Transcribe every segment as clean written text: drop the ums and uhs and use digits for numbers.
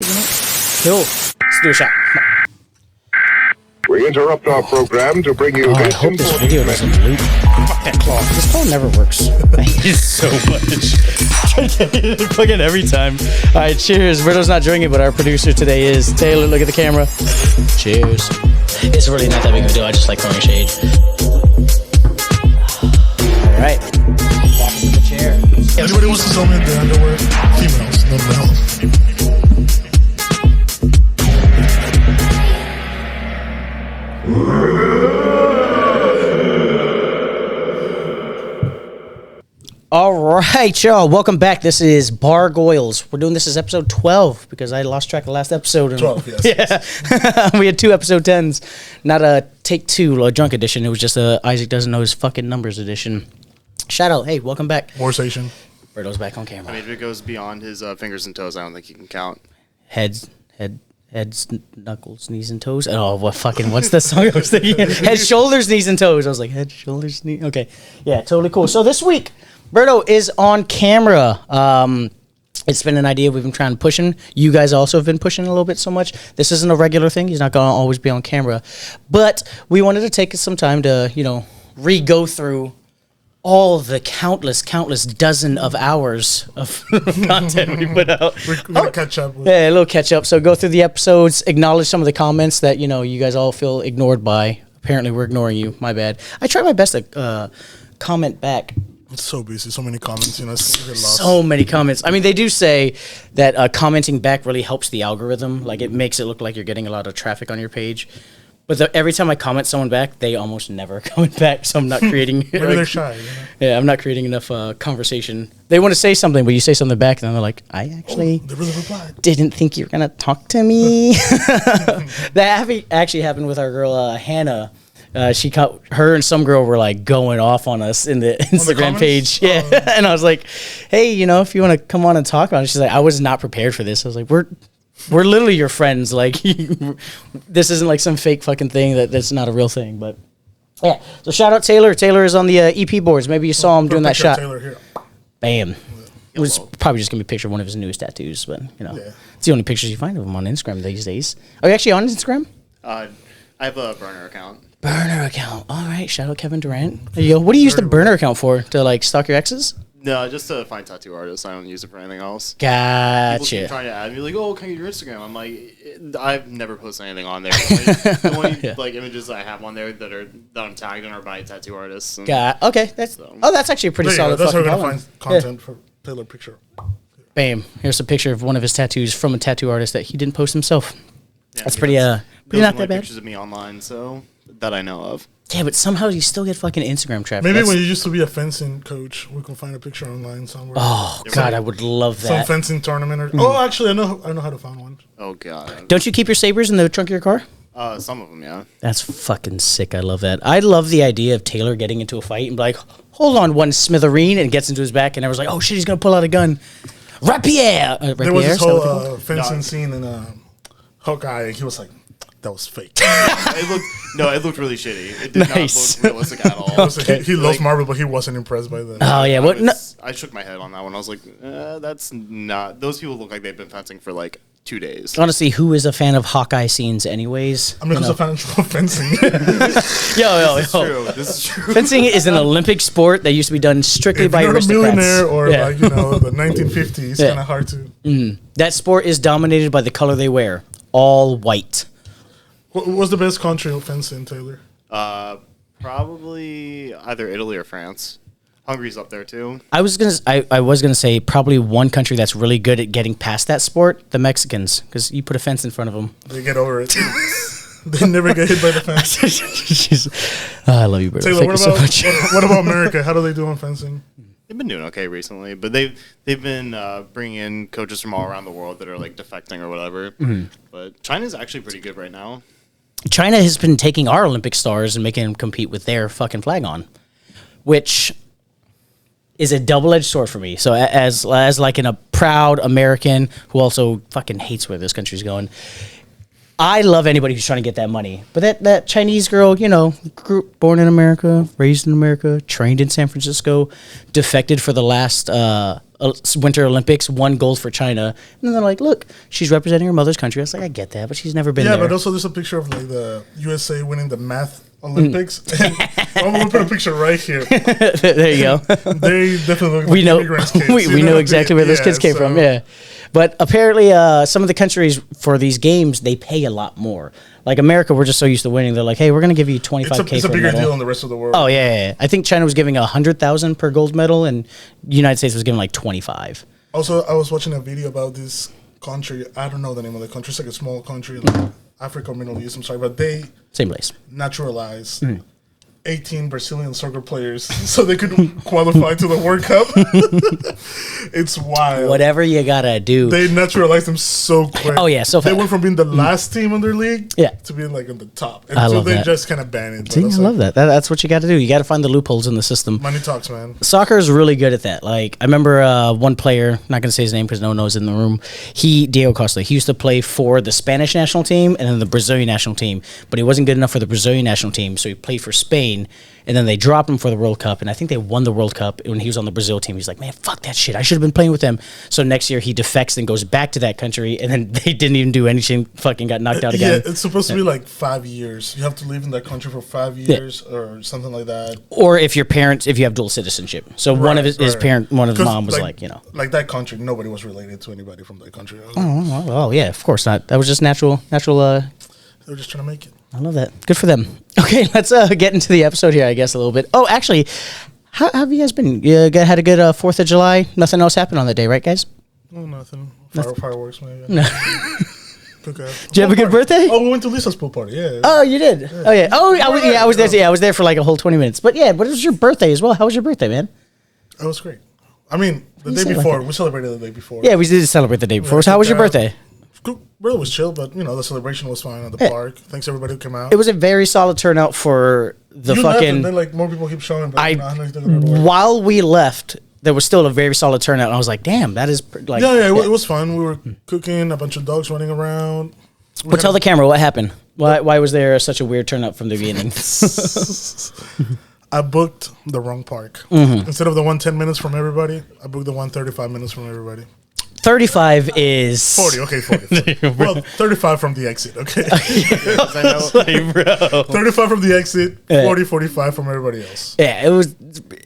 Cool. Let's do a shot. We interrupt our program to bring you I this hope this important video doesn't loop. Fuck that claw. This claw never works. I hate it so much. Fucking every time. All right, cheers. Berto's not drinking, but our producer today is. Taylor, look at the camera. Cheers. It's really not that big of a deal. I just like throwing shade. All right. Back to the chair. Anybody wants to sell me the underwear? Females, no males. All right, y'all. Welcome back. This is Bargoyles. We're doing this as episode 12 because I lost track of the last episode. 12, yes. Yeah. We had 2 episode 10s. Not a take 2, a drunk edition. It was just a Isaac doesn't know his fucking numbers edition. Shout out. Hey, welcome back. War station. Berto's back on camera. I mean, if it goes beyond his fingers and toes, I don't think he can count. Heads, knuckles, knees, and toes. Oh, what's the song I was thinking? Head, shoulders, knees, and toes. I was like, head, shoulders, knees. Okay. Yeah, totally cool. So this week, Berto is on camera. It's been an idea we've been trying to pushing. You guys also have been pushing a little bit so much. This isn't a regular thing. He's not going to always be on camera. But we wanted to take some time to, re-go through all the countless dozen of hours of content we put out. We're gonna catch up. Yeah, a little catch up. So go through the episodes, acknowledge some of the comments that, you guys all feel ignored by. Apparently we're ignoring you. My bad. I try my best to comment back. It's so busy. So many comments. It's lost. So many comments. I mean, they do say that commenting back really helps the algorithm. Like, it makes it look like you're getting a lot of traffic on your page. But every time I comment someone back, they almost never comment back. So I'm not creating. Maybe they're shy. Yeah, I'm not creating enough conversation. They want to say something, but you say something back, and then they're like, "I actually they really replied. Didn't think you were gonna talk to me." That actually happened with our girl Hannah. Her and some girl were like going off on us in the Instagram page. Yeah. And I was like, hey, if you want to come on and talk about it. She's like, I was not prepared for this. I was like, we're literally your friends. Like, this isn't like some fake fucking thing that's not a real thing. But yeah. So shout out Taylor. Taylor is on the EP boards. Maybe you saw him doing that shot. Taylor here. Bam. It was probably just going to be a picture of one of his newest tattoos. But, it's the only pictures you find of him on Instagram these days. Are you actually on Instagram? I have a burner account. Burner account. All right. Shout out Kevin Durant. Yo, what do you use the burner account for? To like stalk your exes? No, just to find tattoo artists. I don't use it for anything else. Gotcha. People keep trying to add me like, oh, can I get your Instagram? I'm like, I've never posted anything on there. The only images I have on there that I'm tagged in are by tattoo artists. Okay. That's actually a pretty solid. That's how fucking we're gonna find content for Taylor picture. Bam. Here's a picture of one of his tattoos from a tattoo artist that he didn't post himself. Yeah, that's pretty not that bad. Pictures of me online, so that I know of. Yeah, but somehow you still get fucking Instagram traffic. Maybe when you used to be a fencing coach, we can find a picture online somewhere. Oh God, I would love that. Some fencing tournament. Oh, actually, I know how to find one. Oh God. Don't you keep your sabers in the trunk of your car? Some of them, yeah. That's fucking sick. I love that. I love the idea of Taylor getting into a fight and be like, hold on one smithereen, and gets into his back, and everyone's like, oh shit, he's gonna pull out a gun. Rapier. There was this whole fencing scene in Hawkeye, and he was like, that was fake. it looked really shitty. It did not look realistic at all. Okay. He loves Marvel, but he wasn't impressed by that. Oh yeah, I shook my head on that one. I was like, that's not. Those people look like they've been fencing for like 2 days. Honestly, who is a fan of Hawkeye scenes anyways? I mean, who's a fan of fencing? Yo. This is true. Fencing is an Olympic sport that used to be done strictly by aristocrats. If you're a millionaire or the 1950s, it's kind of hard to. That sport is dominated by the color they wear, all white. What was the best country of fencing, Taylor? Probably either Italy or France. Hungary's up there too. I was gonna say probably one country that's really good at getting past that sport, the Mexicans, because you put a fence in front of them. They get over it. They never get hit by the fence. I love you, Berto. Taylor, what about America? How do they do on fencing? They've been doing okay recently, but they've been bringing in coaches from all around the world that are like defecting or whatever. Mm-hmm. But China's actually pretty good right now. China has been taking our Olympic stars and making them compete with their fucking flag on, which is a double-edged sword for me. So as like a proud American who also fucking hates where this country's going, I love anybody who's trying to get that money. But that Chinese girl, born in America, raised in America, trained in San Francisco, defected for the last Winter Olympics, 1 gold for China. And they're like, look, she's representing her mother's country. I was like, I get that, but she's never been there. Yeah, but also there's a picture of like the USA winning the math Olympics. And I'm going to put a picture right here. There you go. They definitely look we like know immigrants' kids. we know exactly where those kids came so- from. Yeah, but apparently, some of the countries for these games they pay a lot more. Like America, we're just so used to winning. They're like, hey, we're going to give you 25K. It's a for bigger medal. deal in the rest of the world. Oh yeah. I think China was giving 100,000 per gold medal, and the United States was giving like 25. Also, I was watching a video about this country. I don't know the name of the country. It's like a small country, like Africa or Middle East. I'm sorry, but they Same place. naturalized 18 Brazilian soccer players so they could qualify to the World Cup. It's wild. Whatever you gotta do. They naturalized them so quick. Oh, yeah, so they fast. went from being the last team in their league Yeah. to being like in the top. And I so love they that. just kind of banned it. But See, I was love like, that. That's what you got to do. You got to find the loopholes in the system. Money talks, man. Soccer is really good at that. Like I remember one player, not going to say his name because no one knows in the room. Diego Costa. He used to play for the Spanish national team and then the Brazilian national team, but he wasn't good enough for the Brazilian national team, so he played for Spain. And then they dropped him for the World Cup, and I think they won the World Cup when he was on the Brazil team. He's like, man, fuck that shit. I should have been playing with them. So next year he defects and goes back to that country, and then they didn't even do anything. Fucking got knocked out again. Yeah, it's supposed to be like 5 years. You have to live in that country for 5 years or something like that. Or if your parents, if you have dual citizenship. So one of his parent, one of his 'Cause, mom was like, you know. Like that country, nobody was related to anybody from that country. Oh yeah, of course not. That was just natural. They were just trying to make it. I love that. Good for them. Okay, let's get into the episode here, I guess, a little bit. Oh, actually, how have you guys been? You had a good 4th of July? Nothing else happened on that day, right, guys? Oh, nothing. Fireworks, maybe. No. Okay. Did you have a good birthday? Oh, we went to Lisa's pool party. Yeah. Oh, you did? Oh, yeah. Oh, I was there. Yeah, I was there for like a whole 20 minutes. But yeah, but it was your birthday as well. How was your birthday, man? It was great. I mean, the You day said like before. that. We celebrated the day before. Yeah, we did celebrate the day before. So how was your birthday? Really was chill, but the celebration was fine at the park. Thanks everybody who came out. It was a very solid turnout for the You left, fucking. and then like more people keep showing. But I don't know if they're gonna work. while we left, there was still a very solid turnout. And I was like, damn, that is like. Yeah, it was fun. We were cooking, a bunch of dogs running around. But tell the camera what happened. Why was there such a weird turnout from the beginning? I booked the wrong park. Mm-hmm. Instead of the one 10 minutes from everybody, I booked the one 35 minutes from everybody. 35 is 40, okay, 40. Well, 35 from the exit, okay. I know. 35 from the exit, 40, 45 from everybody else. Yeah,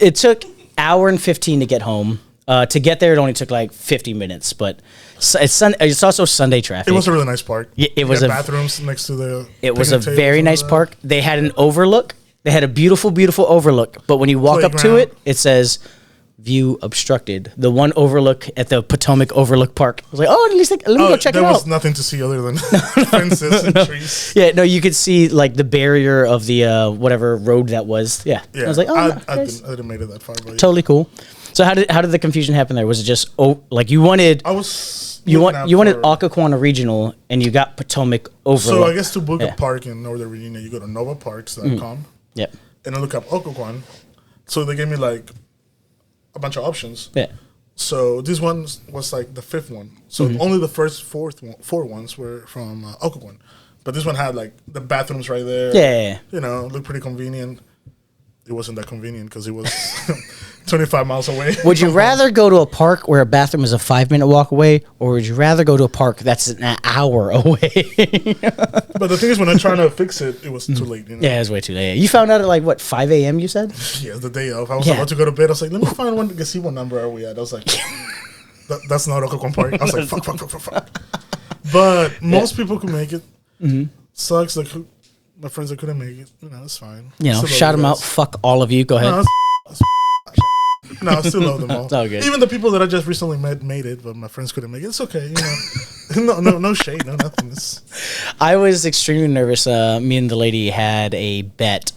it took hour and 15 to get home. To get there, it only took like 50 minutes, but it's also Sunday traffic. It was a really nice park. Yeah, it We was had a- bathrooms next to the. It was a picnic tables very and nice all that. park. They had an overlook. They had a beautiful, beautiful overlook. But when you walk up to Playground. it, it says view obstructed. The one overlook at the Potomac Overlook Park. I was like, oh, at least let me go check it there was out. nothing to see other than fences and trees. Yeah, no, you could see like the barrier of the whatever road that was. Yeah. Yeah, I was like, oh, I nice. didn't make it that far. But Totally cool. So how did the confusion happen there? Was it just like you wanted I was. you looking out wanted for- Occoquan Regional and you got Potomac Overlook? So I guess to book Yeah. a park in Northern Virginia, you go to novaparks.com Yep. and I look up Occoquan. So they gave me like a bunch of options. Yeah. So this one was like the 5th one. So Mm-hmm. only the first 4 ones were from Occoquan. But this one had like the bathrooms right there. Yeah. Looked pretty convenient. It wasn't that convenient because it was 25 miles away. Would you rather go to a park where a bathroom is a 5-minute walk away, or would you rather go to a park that's an hour away? But the thing is, when I tried to fix it, it was too late. Yeah, it was way too late. You found out at like what 5 a.m. You said? Yeah, the day of. I was Yeah. about to go to bed. I was like, let me find one to see what number are we at. I was like, that's not Occoquan Park. I was like, fuck. But most people could make it. Sucks. Like my friends that couldn't make it. It's fine. You know, Still shout love them you out. guys. Fuck all of you. Go ahead. No, no, I still love them all. It's all good. Even the people that I just recently met made it, but my friends couldn't make it. It's okay. No shade, no nothing. I was extremely nervous. Me and the lady had a bet.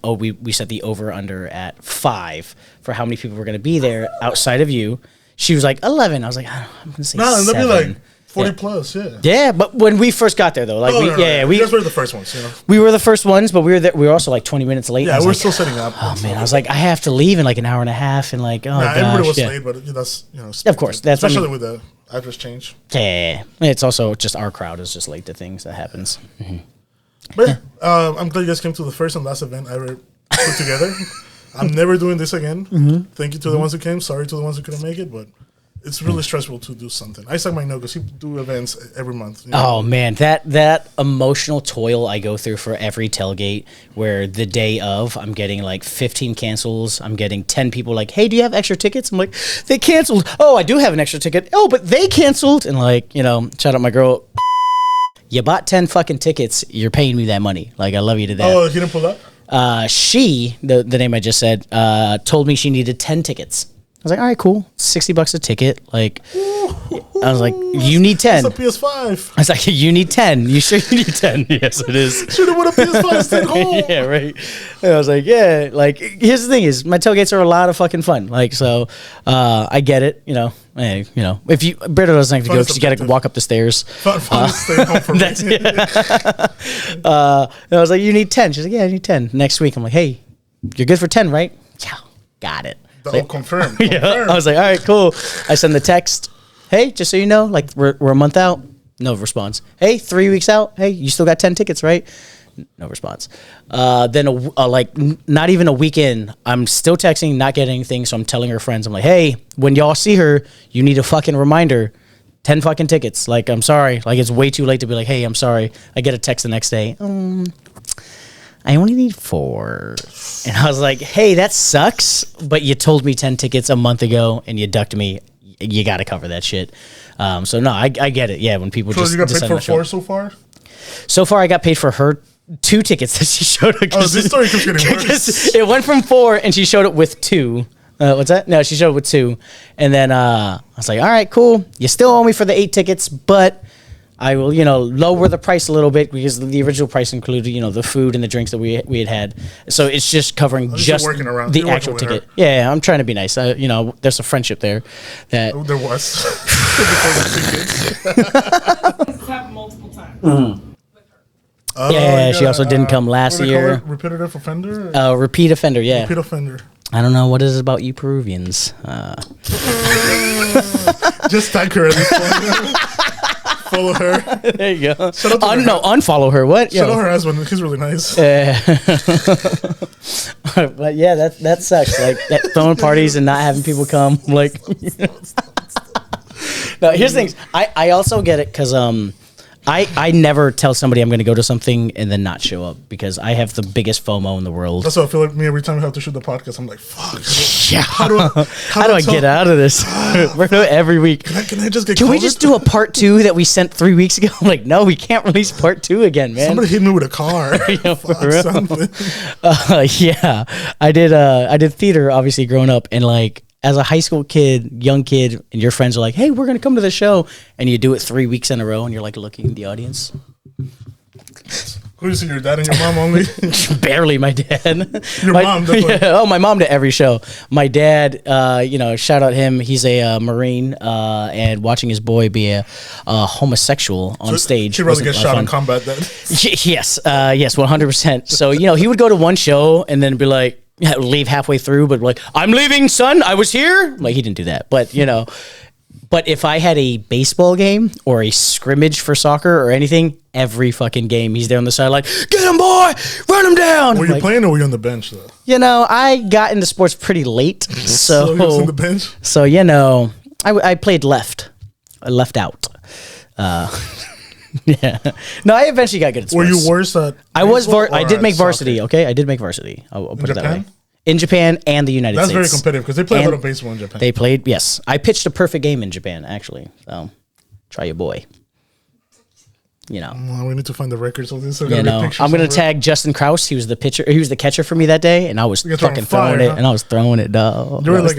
We set the over under at 5 for how many people were going to be there outside of you. She was like 11. I was like, I'm going to say No, and 7. that'd be like 40 Yeah. plus, yeah. Yeah, but when we first got there though, like No, we you guys were the first ones, we were the first ones, but we were also like 20 minutes late. Yeah, I was we're like, still setting up. oh man, I was like, I have to leave in like an hour and a half, and like, oh Nah, gosh, everybody was yeah. late, but that's Of course, that's- I especially mean- with the address change. Yeah, it's also just our crowd is just late to things that happens. But yeah, I'm glad you guys came to the first and last event I ever put together. I'm never doing this again. Thank you to the ones who came. Sorry to the ones who couldn't make it, but it's really stressful to do something. Isaac might know because he do events every month. You know? Oh man, that emotional toil I go through for every tailgate, where the day of I'm getting like 15 cancels. I'm getting 10 people like, "Hey, do you have extra tickets?" I'm like, "They canceled." "Oh, I do have an extra ticket." "Oh, but they canceled." And like, shout out my girl. You bought 10 fucking tickets. You're paying me that money. Like, I love you to death. Oh, he didn't pull up? She, the name I just said, told me she needed 10 tickets. I was like, all right, cool. $60 a ticket. Like, I was like, you need 10. It's a PS5. I was like, you need 10. You sure you need 10? Yes, it is. Should have won a PS5 stayed home. Yeah, right. And I was like, yeah. Like, here's the thing is, my tailgates are a lot of fucking fun. Like, so, I get it. Hey, if you, Berto doesn't have to go because you got to walk up the stairs. Fun to stay home for me. And I was like, you need 10. She's like, yeah, I need 10. Next week, I'm like, hey, you're good for 10, right? Yeah, got it. Confirmed. Yeah, I was like, all right, cool. I send the text, hey, just so you know, like we're a month out. No response. Hey, 3 weeks out. Hey, you still got 10 tickets, right? No response. Then not even a week in, I'm still texting, not getting anything. So I'm telling her friends, I'm like, hey, when y'all see her, you need a fucking reminder. 10 fucking tickets. Like, I'm sorry. Like, it's way too late to be like, hey, I'm sorry. I get a text the next day. I only need 4. And I was like, hey, that sucks, but you told me 10 tickets a month ago and you ducked me. You got to cover that shit. So, no, I get it. Yeah, when people so just you got paid for 4 show. so far? So far, I got paid for her 2 tickets that she showed up. Oh, this story keeps getting worse. It went from 4 and she showed it with 2. What's that? No, she showed it with 2. And then I was like, all right, cool. You still owe me for the 8 tickets, but I will, lower the price a little bit because the original price included, the food and the drinks that we had. So it's just covering just the actual ticket. Yeah, I'm trying to be nice. There's a friendship there. That there was. Multiple times. Yeah, she also didn't come last year. Repetitive offender? Repeat offender, yeah. Repeat offender. I don't know what it is about you Peruvians. Just tag her at this point. Follow her. There you go. Unfollow her. What? Shout out her husband. He's really nice. But yeah, that sucks. Like throwing parties and not having people come. Like, no. Here's the thing. I also get it because I never tell somebody I'm going to go to something and then not show up because I have the biggest FOMO in the world. That's what I feel like me every time I have to shoot the podcast. I'm like, fuck. Yeah. How do I get out of this? Every week. Can I just get Can we just do a part 2 that we sent 3 weeks ago? I'm like, no, we can't release part 2 again, man. Somebody hit me with a car. Something. Yeah. I did theater obviously growing up and like as a high school kid, young kid, and your friends are like, hey, we're going to come to the show. And you do it 3 weeks in a row and you're like looking at the audience. Who's your dad and your mom only? Barely my dad. Your mom, definitely. Yeah, my mom to every show. My dad, shout out him. He's a Marine, and watching his boy be a homosexual on stage. He'd rather get shot in combat then. Yes, 100%. So, he would go to one show and then be like, leave halfway through, but like, I'm leaving, son. I was here. Like, he didn't do that. But, but if I had a baseball game or a scrimmage for soccer or anything, every fucking game, he's there on the side like, get him, boy, run him down. Were you playing or were you on the bench, though? I got into sports pretty late. So he was on the bench? So, I played left. I left out. Yeah. No, I eventually got good at sports. Were you worse at I did make varsity, okay? I did make varsity. I'll put it that way. In Japan and the United States. That's very competitive because they play a lot of baseball in Japan. They played, yes. I pitched a perfect game in Japan, actually. So, try your boy. Well, we need to find the records of this. I'm going to tag Justin Krause. He was the pitcher. He was the catcher for me that day, and I was fucking throwing it. And I was throwing it, dog. You were like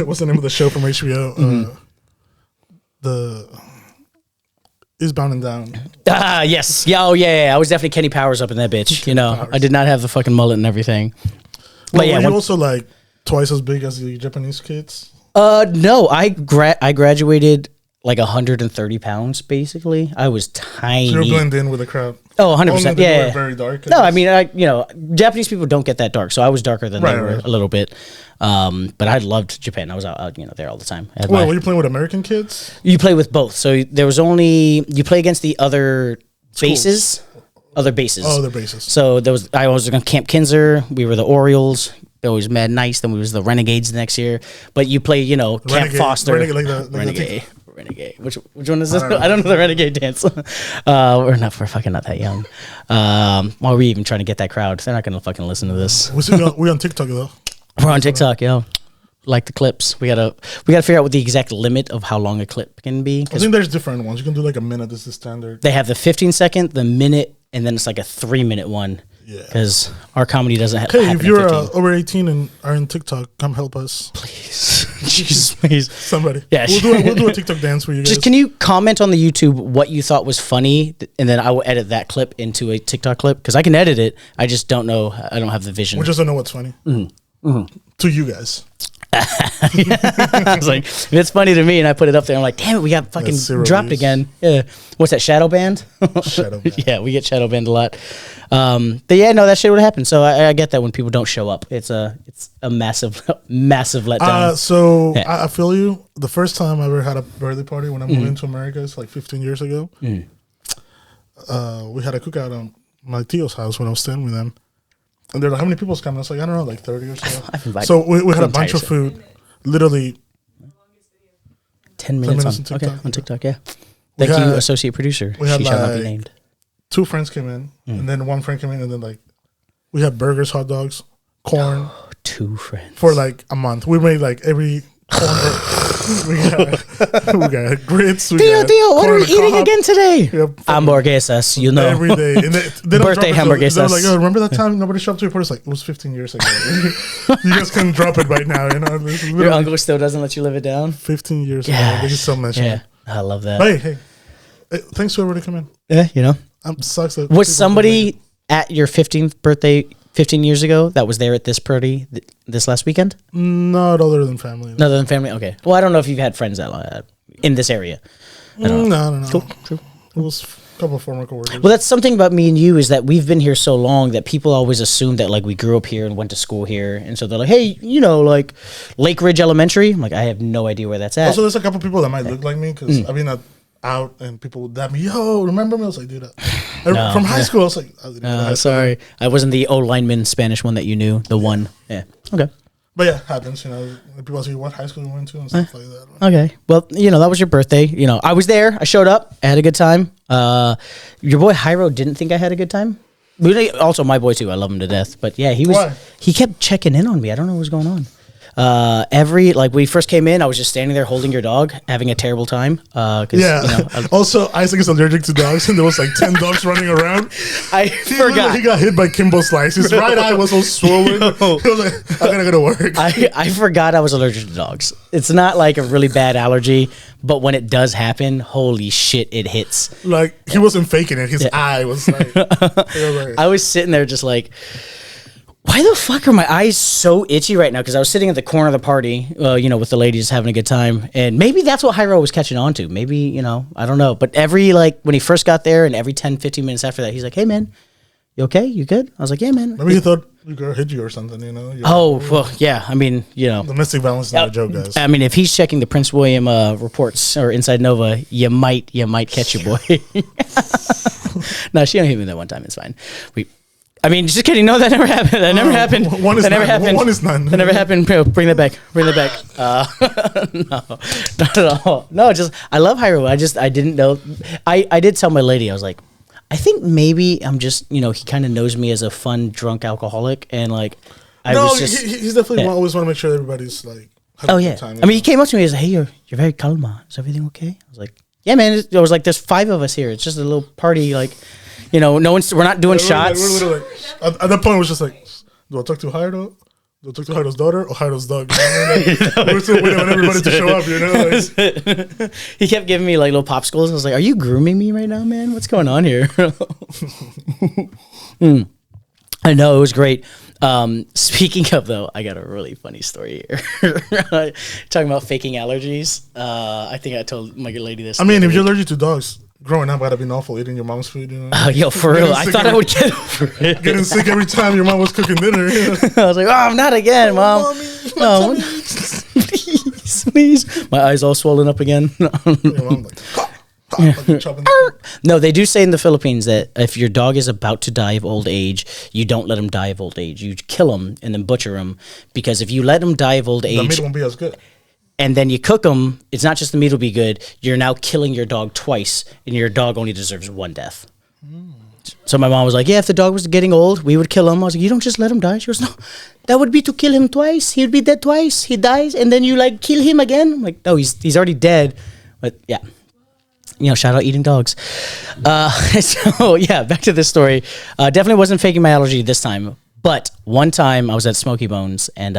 what's the name of the show from HBO? The Eastbound and Down. Yes. Yeah. Oh, yeah. I was definitely Kenny Powers up in that bitch. I did not have the fucking mullet and everything. Well, were you also like twice as big as the Japanese kids? No. I graduated like 130 pounds, basically. I was tiny. So you blend in with the crowd. Oh, 100%. Yeah. Very dark. No, I mean, Japanese people don't get that dark, so I was darker than they were a little bit. But I loved Japan. I was out there all the time. Were you playing with American kids? You play with both. So there was you play against the other bases. Other bases. Oh, other bases. So I was on Camp Kinzer. We were the Orioles. always mad nice. Then we was the Renegades the next year. But you play, you know, Camp Renegade, Foster. Renegade. Renegade. Which one is this? I don't know the Renegade dance. We're fucking not that young. Why are we even trying to get that crowd? They're not gonna fucking listen to this. We're on TikTok though. We're on TikTok, yo. Like the clips. We gotta figure out what the exact limit of how long a clip can be. I think there's different ones. You can do like a minute. This is standard. They have the 15-second, the minute, and then it's like a 3-minute one. Yeah. Because our comedy doesn't have. Hey, if you're over 18 and are in TikTok, come help us. Please. Jesus, please. Somebody. Yeah. We'll do a TikTok dance for you guys. Just can you comment on the YouTube what you thought was funny, and then I will edit that clip into a TikTok clip because I can edit it. I just don't know. I don't have the vision. We just don't know what's funny to you guys. I was like, if it's funny to me, and I put it up there, I'm like, damn it, we got fucking dropped views. again. Yeah, what's that? Shadow banned? Shadow banned. Yeah, we get shadow banned a lot. But yeah, no, that shit would happen. So I get that when people don't show up, it's a massive letdown. So yeah. I feel you. The first time I ever had a birthday party when I moved into America, it's like 15 years ago. We had a cookout on my tio's house when I was staying with them. And they're like, how many people's coming? I was like, I don't know, like 30 or so. So we had a bunch of food. Literally 10 minutes on TikTok. On TikTok, yeah. Thank you, associate producer. She shall not be named. 2 friends came in, and then 1 friend came in, and then like we had burgers, hot dogs, corn. 2 friends for like a month. We made like every corn. we got grits. Theo, what are we eating again today? Hamburguesas, you know. Every day. And they birthday hamburguesas. They're like, oh, remember that time nobody showed up to your party? It's like, it was 15 years ago. You just couldn't drop it right now. You know, your uncle still doesn't let you live it down. 15 years ago. They just so mentioned. Yeah, I love that. Hey, thanks to everybody coming. Yeah, you know. Sucks that was somebody at your 15th birthday 15 years ago that was there at this party this last weekend? Not other than family. No. Other than family? Okay. Well, I don't know if you've had friends that in this area. I don't know. No. Cool. True. It was a couple of former coworkers. Well, that's something about me and you is that we've been here so long that people always assume that like we grew up here and went to school here. And so they're like, hey, you know, like Lake Ridge Elementary. I'm like, I have no idea where that's at. Also, there's a couple people that might look like me because I've been out and people would dab me, yo, remember me? I was like, dude, from high school, I was like, sorry, I wasn't the old lineman Spanish one that you knew, the one. Yeah, okay. But yeah, happens, you know, people ask you what high school you went to and stuff like that. Okay, well, you know, that was your birthday. You know, I was there, I showed up, I had a good time. Your boy Hyro didn't think I had a good time. Also, my boy too, I love him to death. But yeah, he kept checking in on me. I don't know what was going on. When we first came in, I was just standing there holding your dog, having a terrible time. Yeah. You know, also, Isaac is allergic to dogs, and there was like 10 dogs running around. I forgot. He got hit by Kimbo Slice. His right eye was all swollen. He was like, I gotta go to work. I forgot I was allergic to dogs. It's not like a really bad allergy, but when it does happen, holy shit, it hits. Like, he wasn't faking it. His eye was like... I was sitting there just like... Why the fuck are my eyes so itchy right now? Because I was sitting at the corner of the party, with the ladies having a good time. And maybe that's what Hyro was catching on to. Maybe, you know, I don't know. But when he first got there and every 10, 15 minutes after that, he's like, hey, man, you okay? You good? I was like, yeah, man. Maybe he thought the girl hit you or something, you know? Well, yeah. I mean, you know. Domestic violence is not a joke, guys. I mean, if he's checking the Prince William reports or Inside Nova, you might catch your boy. No, she only hit me that one time. It's fine. Just kidding. No, that never happened. That never happened. One is that never none. happened. One is none. That never happened. Bring that back. No, not at all. No, I love Hyro. I didn't know. I did tell my lady. I was like, I think maybe I'm just, he kind of knows me as a fun drunk alcoholic, and like, he's definitely always want to make sure everybody's like. Having a good time, I mean, he came up to me. He's like, hey, you're very calma. Is everything okay? I was like, yeah, man. I was like, there's 5 of us here. It's just a little party, like. No one's. We're not doing shots. We're literally at that point, it was just like, do I talk to Hyro? Do I talk to Hyro's daughter or Hyro's dog? We're still waiting on everybody to show up. He kept giving me like little popsicles. I was like, "Are you grooming me right now, man? What's going on here?" I know it was great. Speaking of though, I got a really funny story here. Talking about faking allergies. I think I told my good lady this. I mean, if you're allergic to dogs. Growing up, I'd have been awful eating your mom's food, you know. Yo, for real, I thought I would get over it. Getting sick every time your mom was cooking dinner. You know? I was like, oh, not again, Mom. No, please. My eyes all swollen up again. Your mom like, fucking chopping the No, they do say in the Philippines that if your dog is about to die of old age, you don't let him die of old age. You kill him and then butcher him, because if you let him die of old The age meat won't be as good. and then you cook him, it's not just the meat will be good. You're now killing your dog twice, and your dog only deserves one death. So my mom was like, yeah, if the dog was getting old, we would kill him. I was like, you don't just let him die. She goes, no, that would be to kill him twice. He'd be dead twice. He dies, and then you like kill him again. I'm like, no, he's already dead. But yeah, shout out eating dogs. So yeah, back to this story. Definitely wasn't faking my allergy this time. But one time I was at Smoky Bones, and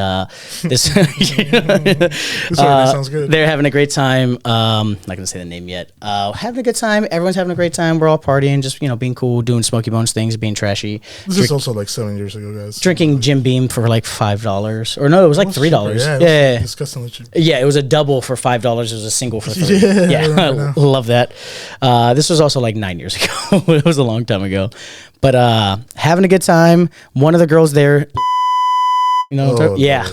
this This already sounds good. they're having a great time. Not gonna say the name yet. Having a good time. Everyone's having a great time. We're all partying, just being cool, doing Smoky Bones things, being trashy. This is also like 7 years ago, guys. Drinking Jim Beam for like $5, or no, it was like $3. Yeah, Yeah, disgustingly cheap. yeah, it was a double for $5. It was a single for $3. Yeah, Yeah, right now. I love that. This was also like 9 years ago. It was a long time ago, but having a good time. One of the girls there, Oh, yeah.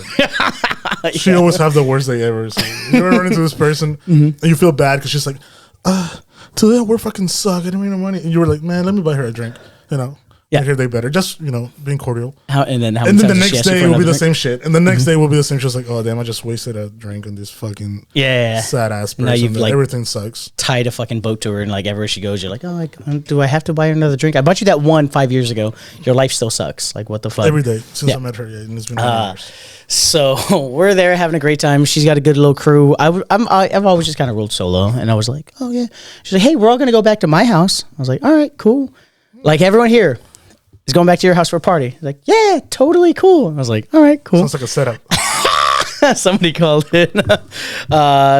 She always have the worst day ever. So you ever run into this person and you feel bad because she's like, today we're fucking suck. I didn't make no money. And you were like, man, let me buy her a drink. Yeah. Make her day better. Just, being cordial. And then And many then the times does she next ask you day for will be another the drink? same shit. And the next day will be the same. She was like, oh, damn, I just wasted a drink on this fucking Yeah. sad ass person. Now you've, that like, everything sucks. Tied a fucking boat to her, and like everywhere she goes, you're like, oh, do I have to buy her another drink? I bought you that one 5 years ago. Your life still sucks. Like, what the fuck? Every day since Yeah. I met her. Yeah, and it's been 9 years. So we're there having a great time. She's got a good little crew. I've always just kind of rolled solo, and I was like, oh yeah. She's like, hey, we're all gonna go back to my house. I was like, all right, cool. Like, everyone here is going back to your house for a party. He's like, yeah, totally cool. I was like, all right, cool. Sounds like a setup. Somebody called it.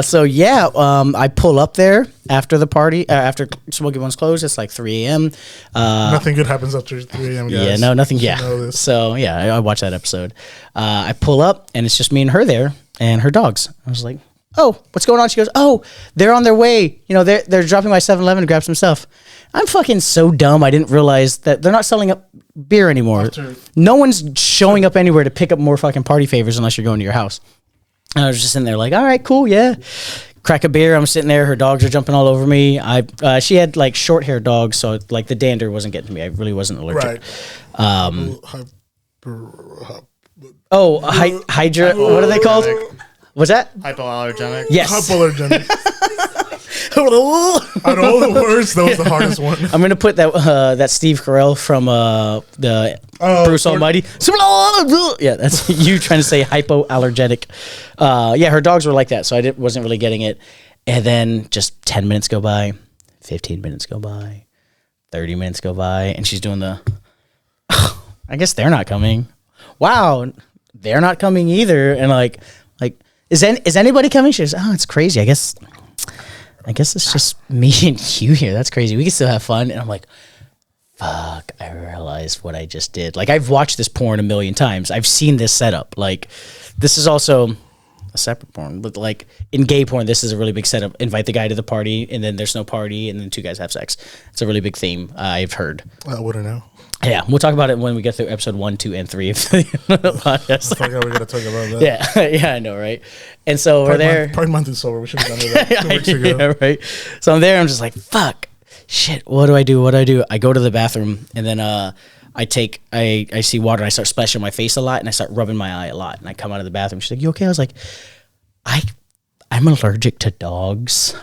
So yeah, I pull up there after the party, after Smoky Bones closed. It's like 3 a.m. Nothing good happens after 3 a.m. guys. Yeah, no, nothing. You Yeah. should know this. So yeah, I watched that episode. I pull up, and it's just me and her there, and her dogs. I was like, oh, what's going on? She goes, oh, they're on their way. They're dropping by 7-Eleven to grab some stuff. I'm fucking so dumb. I didn't realize that they're not selling up beer anymore. After- No one's showing up anywhere to pick up more fucking party favors unless you're going to your house. And I was just sitting there like, all right, cool, yeah. Crack a beer. I'm sitting there. Her dogs are jumping all over me. She had like short hair dogs, so like the dander wasn't getting to me. I really wasn't allergic. Right. Hydra. What are they called? What's that? Hypoallergenic. Yes. Hypoallergenic. Out of all the words, that was the hardest one. I'm gonna put that Steve Carell from the Bruce Thor- Almighty. Yeah, that's you trying to say hypoallergenic. Yeah, her dogs were like that, so I wasn't really getting it. And then just 10 minutes go by, 15 minutes go by, 30 minutes go by, and she's doing the. I guess they're not coming. Wow, they're not coming either. And like, is anybody coming? She goes, oh, it's crazy. I guess it's just me and you here. That's crazy. We can still have fun. And I'm like, fuck, I realized what I just did. Like, I've watched this porn a million times. I've seen this setup. Like, this is also a separate porn, but like in gay porn, this is a really big setup. Invite the guy to the party, and then there's no party, and then two guys have sex. It's a really big theme, I've heard. I wouldn't know. Yeah, we'll talk about it when we get through episode 1, 2, and 3 of the podcast. I forgot we got to talk about that. Yeah, I know, right? And so we're there. Pride Month is over. We should have done that 2 weeks ago. Yeah, right. So I'm there. I'm just like, fuck, shit. What do I do? I go to the bathroom, and then I see water, and I start splashing my face a lot, and I start rubbing my eye a lot, and I come out of the bathroom. She's like, you okay? I was like, I'm allergic to dogs.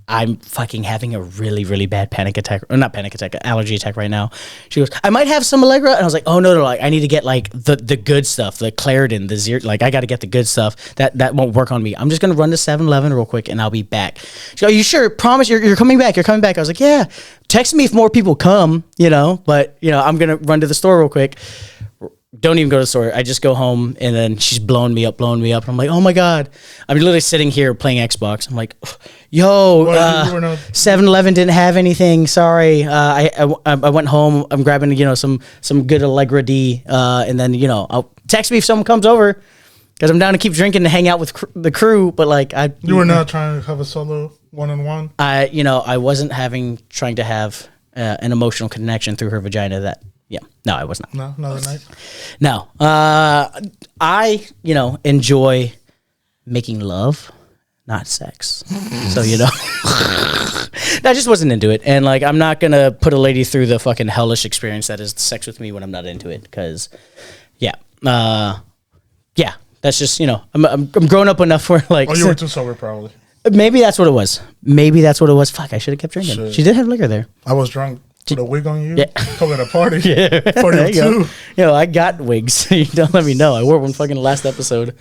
I'm fucking having a really, really bad panic attack, or not panic attack, allergy attack right now. She goes, I might have some Allegra. And I was like, oh, no, like, I need to get, like, the good stuff, the Claritin, the Zero. Like, I got to get the good stuff. That won't work on me. I'm just going to run to 7-Eleven real quick, and I'll be back. She goes, are you sure? Promise you're coming back. You're coming back. I was like, yeah. Text me if more people come, but, I'm going to run to the store real quick. Don't even go to the store. I just go home, and then she's blowing me up. I'm like, oh my God. I'm literally sitting here playing Xbox. I'm like, yo, 7-Eleven didn't have anything. Sorry. I went home. I'm grabbing, some good Allegra D. And then, I'll text me if someone comes over, because I'm down to keep drinking and hang out with the crew. But like, you were not trying to have a solo one-on-one? I wasn't trying to have an emotional connection through her vagina. Yeah, no, I was not. No, not that night. No, I enjoy making love. not sex. So, you know, I just wasn't into it. And like, I'm not going to put a lady through the fucking hellish experience that is sex with me when I'm not into it. Cause yeah. That's just, you know, I'm grown up enough where like. Oh, you were too sober probably. Maybe that's what it was. Fuck, I should have kept drinking. Shit. She did have liquor there. I was drunk. Put a wig on you. Yeah. Coming to a party. Yeah. Party There of you go. two. Yo, I got wigs. You don't let me know. I wore one fucking last episode.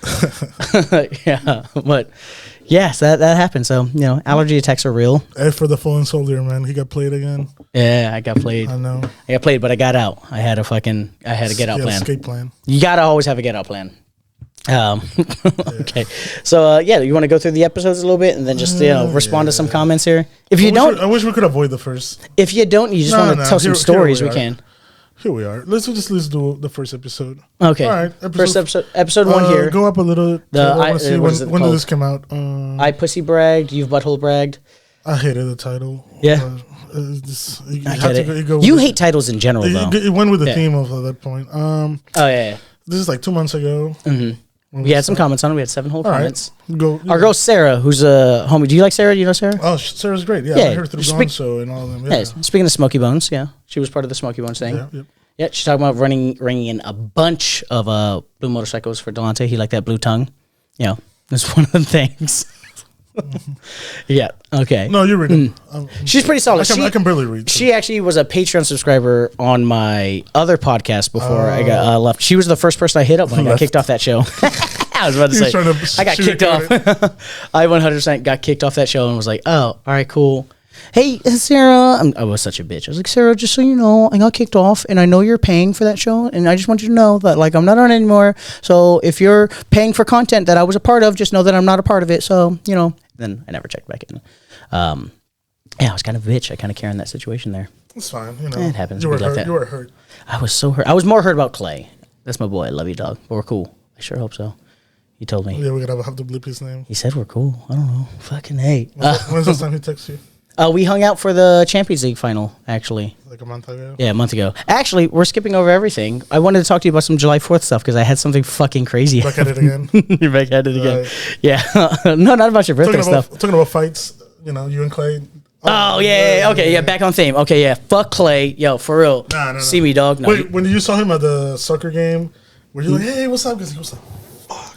Yeah. But yes, that happened. So, you know, allergy attacks are real. And for the fallen soldier, man, he got played again. Yeah, I got played. I know. I got played, but I got out. I had a get out plan. Escape plan. You gotta always have a get out plan. Okay. So you want to go through the episodes a little bit and then just respond to some comments here. If you don't, I wish we could avoid the first. if you don't, you just want to tell some stories. We can. Here we are. Let's do the first episode. Okay. All right. First episode one here. Go up a little. I want to see when did this come out? I pussy bragged. You've butthole bragged. I hated the title. Yeah. I get it. You hate titles in general, though. It went with the theme of that point. Oh yeah. This is like 2 months ago. Mm-hmm. We had some comments on it. We had 7 whole comments. Go. Our girl Sarah, who's a homie. Do you like Sarah? Do you know Sarah? Oh, Sarah's great. Yeah, Yeah, I heard through Gonzo and all of them. Yeah. Yeah. Speaking of Smoky Bones, yeah, she was part of the Smoky Bones thing. Yeah, yep. Yeah, she's talking about ringing in a bunch of blue motorcycles for Delante. He liked that blue tongue. You know, that's one of the things. Yeah. Okay. No, you're reading. She's pretty solid. I can barely read. She actually was a Patreon subscriber on my other podcast before I got left. She was the first person I hit up when I got kicked off that show. I was about to say, I got kicked off. I 100% got kicked off that show and was like, oh, all right, cool. Hey, Sarah. I was such a bitch. I was like, Sarah, just so you know, I got kicked off and I know you're paying for that show. And I just want you to know that, like, I'm not on it anymore. So if you're paying for content that I was a part of, just know that I'm not a part of it. So, you know, then I never checked back in. Yeah, I was kind of a bitch. I kind of care in that situation there. It's fine. You know, It happens. You were Like hurt. that. You were hurt. I was so hurt. I was more hurt about Clay. That's my boy. I love you, dog. But we're cool. I sure hope so. He told me. Yeah, we're gonna have to bleep his name. He said we're cool. I don't know. Fucking hey. When's the last time he texted you? We hung out for the Champions League final, actually. Like a month ago. Yeah, a month ago. Actually, we're skipping over everything. I wanted to talk to you about some July 4th stuff because I had something fucking crazy. Back at it again. You're back at it again. Yeah. No, not about your birthday stuff. Talking about fights. You know, you and Clay. Oh, yeah. Okay, yeah, back on theme. Okay, yeah. Fuck Clay. Yo, for real. No. See me, dog. No, Wait, when you saw him at the soccer game, were you like, hey, what's up? Because he was like, fuck.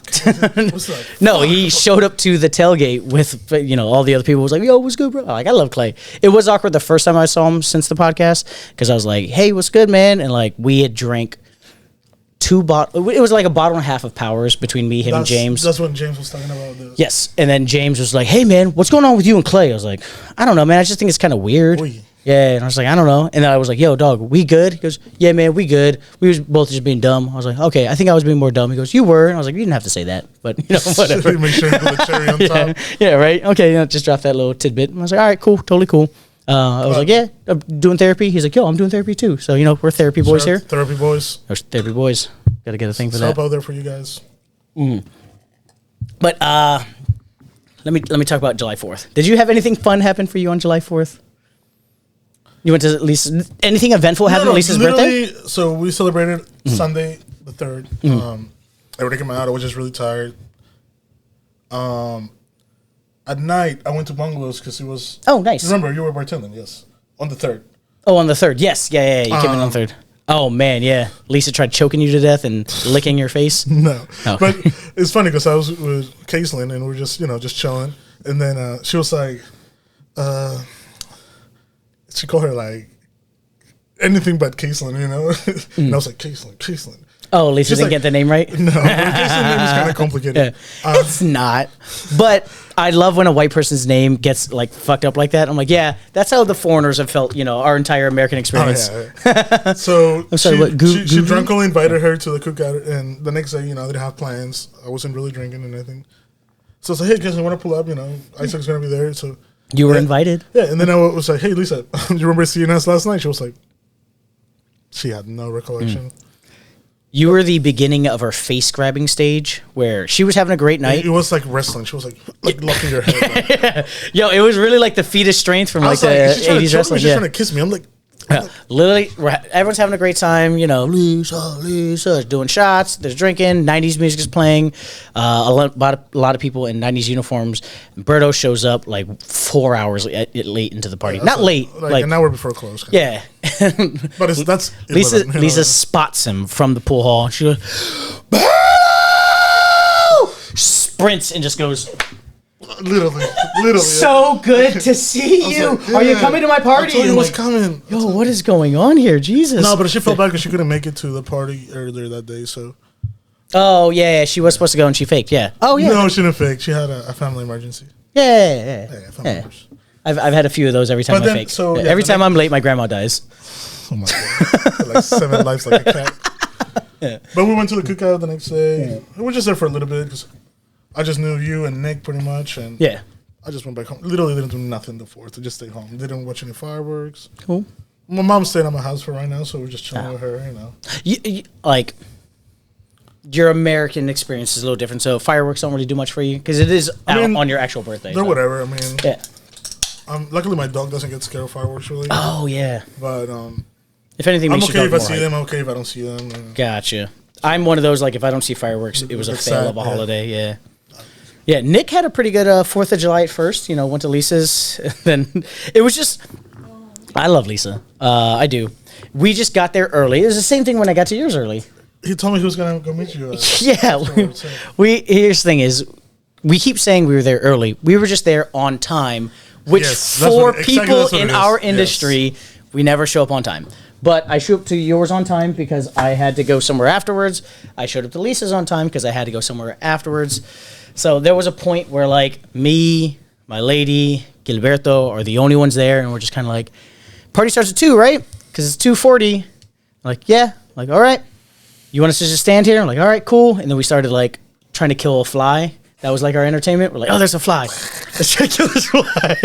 What's up? No, he showed up to the tailgate with, you know, all the other people. Was like, yo, what's good, bro? Like, I love Clay. It was awkward the first time I saw him since the podcast because I was like, hey, what's good, man? And like, we had drank 2 bottles. It was like a bottle and a half of Powers between me, him, and James. That's when James was talking about this. Yes, and then James was like, hey, man, what's going on with you and Clay? I was like, I don't know, man. I just think it's kind of weird. Oy. Yeah, and I was like, I don't know. And then I was like, yo, dog, we good? He goes, yeah, man, we good. We was both just being dumb. I was like, okay, I think I was being more dumb. He goes, you were. And I was like, you didn't have to say that, but, you know, whatever. Make sure you put the cherry on Yeah, top. yeah, right? Okay, you know, just drop that little tidbit. And I was like, all right, cool, totally cool. I was like, yeah, I'm doing therapy. He's like, yo, I'm doing therapy too. So, you know, we're therapy boys here. Therapy boys. There's therapy boys. Got to get a thing for It's that. help out there for you guys. But let me talk about July 4th. Did you have anything fun happen for you on July 4th? You went to at least anything eventful happen at Lisa's birthday? So we celebrated Sunday the 3rd. Everybody came out. I was just really tired. At night, I went to Bargoyles because it was. Oh, nice. Remember, you were bartending, yes, on the 3rd. Oh, on the 3rd. Yes. Yeah. You came in on the 3rd. Oh, man, yeah. Lisa tried choking you to death and licking your face. No. Oh. But it's funny because I was with Caitlin and we were just, just chilling. And then she was like, she called her like anything but Caitlin, And I was like, Caitlin. Oh, Lisa She's didn't like, get the name right? No, Caitlin name is kind of complicated. Yeah. It's not. But I love when a white person's name gets like fucked up like that. I'm like, yeah, that's how the foreigners have felt, our entire American experience. Yeah. So I'm sorry, she drunkenly invited her to the cookout, and the next day, they didn't have plans. I wasn't really drinking and anything. So I was like, hey, guys, I want to pull up, Isaac's going to be there. So You were invited? Yeah, and then I was like, hey, Lisa, do you remember seeing us last night? She was like, she had no recollection. You were the beginning of her face grabbing stage where she was having a great night. It was like wrestling. She was like locking her head. Like. Yo, it was really like the fetus strength from like the she's trying to 80s choke me, wrestling. she's trying to kiss me. I'm like, Literally, everyone's having a great time. You know, Lisa, doing shots. There's drinking. 90s music is playing. A lot of people in 90s uniforms. And Berto shows up like 4 hours late into the party. Not late, like an hour before close. Yeah. But that's Lisa. 11, Lisa spots him from the pool hall. She goes, Berto! Sprints and just goes. Literally. So good to see you. Like, Are you coming to my party? I told you And was like, coming. Yo, what is going on here? Jesus. No, but she felt bad because she couldn't make it to the party earlier that day. So. Oh yeah, she was supposed to go and she faked. Yeah. Oh yeah. No, she didn't fake. She had a family emergency. Yeah. Family emergency. I've had a few of those every time But I then- fake. so, Yeah, yeah, every the time I'm late, my grandma dies. Oh my god. Like 7 lives like a cat. But we went to the cookout the next day. We were just there for a little bit because I just knew you and Nick pretty much, and Yeah. I just went back home. Literally didn't do nothing the 4th. I just stayed home. Didn't watch any fireworks. Cool. My mom's staying at my house for right now, so we're just chilling with her, Like your American experience is a little different, so fireworks don't really do much for you because it is out on your actual birthday. They're so. whatever. I mean, Yeah. luckily my dog doesn't get scared of fireworks really. Oh yeah. But If anything, I'm makes okay your if dog I more see hype. them. I'm okay if I don't see them. Gotcha. I'm one of those, like, if I don't see fireworks, it was a It's fail sad, of a yeah. holiday, yeah. Yeah, Nick had a pretty good 4th of July at first, went to Lisa's. Then it was just, I love Lisa. I do. We just got there early. It was the same thing when I got to yours early. He told me he was gonna go meet you. Yeah. Here's the thing is, we keep saying we were there early. We were just there on time, which Yes, that's for what- exactly people that's what in it is. our Yes. industry, we never show up on time. But I showed up to yours on time because I had to go somewhere afterwards. I showed up to Lisa's on time because I had to go somewhere afterwards. So there was a point where, like, me, my lady, Gilberto are the only ones there, and we're just kind of like, party starts at 2, right? Because it's 2:40. Like, yeah. Like, all right. You want us to just stand here? I'm like, all right, cool. And then we started, like, trying to kill a fly. That was, like, our entertainment. We're like, oh, there's a fly. Let's try to kill this fly.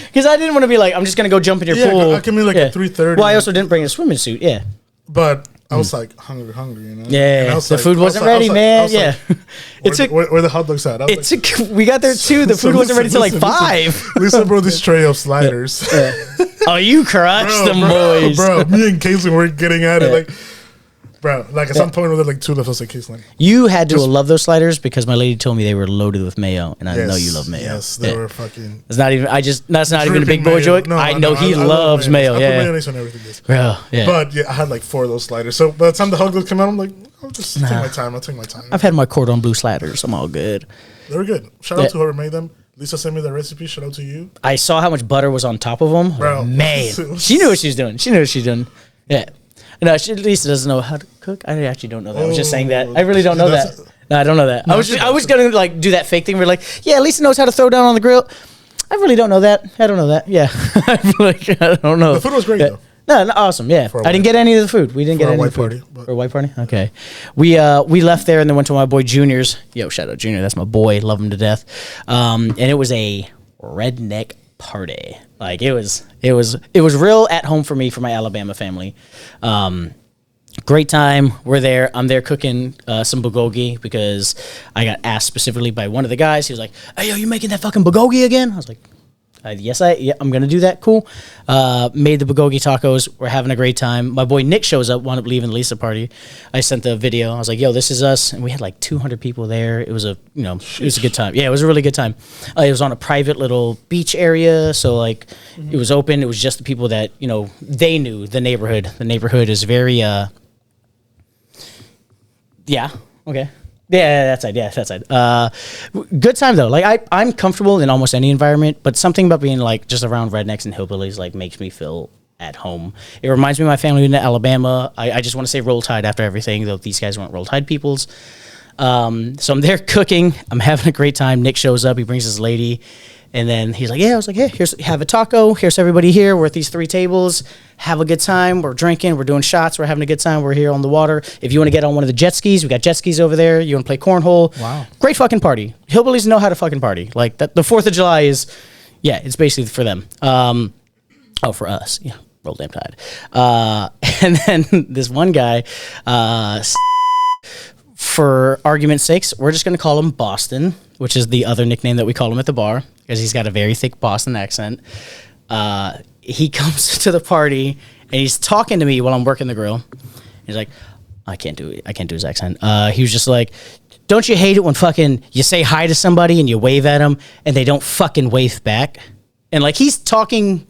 Because I didn't want to be like, I'm just going to go jump in your pool. I came in like at 3:30. Well, I also didn't bring a swimming suit, yeah. But I was like hungry, Yeah, And I was the like- food I was wasn't like- I ready, was like- man. I was Yeah. like, where the hot dogs at? I was like, We got there too. The food wasn't ready till like 5. Lisa brought this tray of sliders. Oh, you crushed them, boys. Bro, me and Casey were getting at it. Like, bro, like at some point, we were like 2 left. I was like, Casey, like, You had to love those sliders because my lady told me they were loaded with mayo, and I know you love mayo. Yes, they were fucking. It's not even. That's not even a big dripping boy mayo. joke. No, I know he love loves mayo. I put Yeah, mayonnaise on everything. Yes. bro. Yeah. But yeah, I had like 4 of those sliders. So by the time the hot dogs came out, I'm like, I'll just take my time. I'll take my time. I've had my cordon bleu sliders. I'm all good. They were good. Shout out to whoever made them. Lisa sent me the recipe. Shout out to you. I saw how much butter was on top of them. Bro. Man, she knew what she was doing. Yeah. No, Lisa doesn't know how to cook. I actually don't know that. I was just saying that. I really don't know that. No, I don't know that. I was gonna like do that fake thing. We're like, yeah, Lisa knows how to throw down on the grill. I really don't know that. I don't know that. Yeah, I don't know. The food was great though. No, awesome. Yeah, For a I didn't get any of the food. We didn't For get a any white of the food. party, but- For a white party. Okay, we left there and then went to my boy Junior's. Yo, shout out Junior. That's my boy. Love him to death. And it was a redneck party. Like it was real at home for me, for my Alabama family. Great time. We're there. I'm there cooking some bulgogi because I got asked specifically by one of the guys. He was like, "Hey, yo, you making that fucking bulgogi again?" I was like, "Yes, I'm gonna do that." Cool. Made the bulgogi tacos. We're having a great time. My boy Nick shows up. Wound up leaving the Lisa party. I sent the video. I was like, "Yo, this is us," and we had like 200 people there. It was it was a good time. Yeah, it was a really good time. It was on a private little beach area, so like it was open. It was just the people that they knew the neighborhood. The neighborhood is very Yeah. Okay. Yeah, that's side. Yeah, that side. Good time though. Like I'm comfortable in almost any environment, but something about being like just around rednecks and hillbillies like makes me feel at home. It reminds me of my family in Alabama. I just want to say Roll Tide after everything, though these guys weren't Roll Tide peoples. So I'm there cooking. I'm having a great time. Nick shows up. He brings his lady. And then he's like, yeah, I was like, hey, have a taco. Here's everybody here. We're at these 3 tables. Have a good time. We're drinking. We're doing shots. We're having a good time. We're here on the water. If you want to get on one of the jet skis, we got jet skis over there. You want to play cornhole. Wow. Great fucking party. Hillbillies know how to fucking party. Like that. The 4th of July is, yeah, it's basically for them. For us. Yeah. Roll damn tide. And then this one guy, for argument's sakes, we're just going to call him Boston, which is the other nickname that we call him at the bar because he's got a very thick Boston accent. he comes to the party and he's talking to me while I'm working the grill. He's like, I can't do his accent. He was just like, don't you hate it when fucking you say hi to somebody and you wave at them and they don't fucking wave back? And like he's talking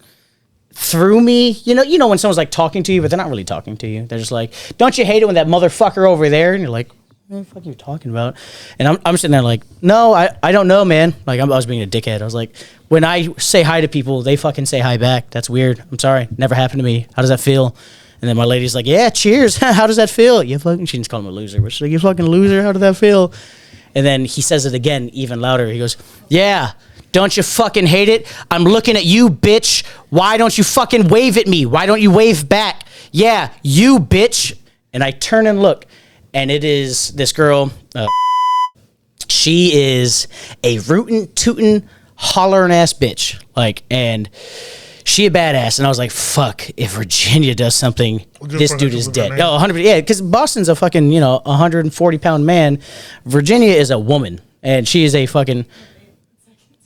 through me, you know when someone's like talking to you, but they're not really talking to you. They're just like, don't you hate it when that motherfucker over there? And you're like, what the fuck are you talking about? And I'm sitting there like, no, I don't know, man. Like I was being a dickhead. I was like, when I say hi to people, they fucking say hi back. That's weird. I'm sorry. Never happened to me. How does that feel? And then my lady's like, yeah, cheers. How does that feel? You fucking, she didn't call him a loser, but she's like, you fucking loser. How did that feel? And then he says it again, even louder. He goes, yeah, don't you fucking hate it? I'm looking at you, bitch. Why don't you fucking wave at me? Why don't you wave back? Yeah, you, bitch. And I turn and look, and it is this girl. She is a rootin', tootin', hollering ass bitch. Like, and she a badass. And I was like, fuck, if Virginia does something, this dude is dead. Oh, 100%. Yeah, because Boston's a fucking, 140-pound man. Virginia is a woman, and she is a fucking...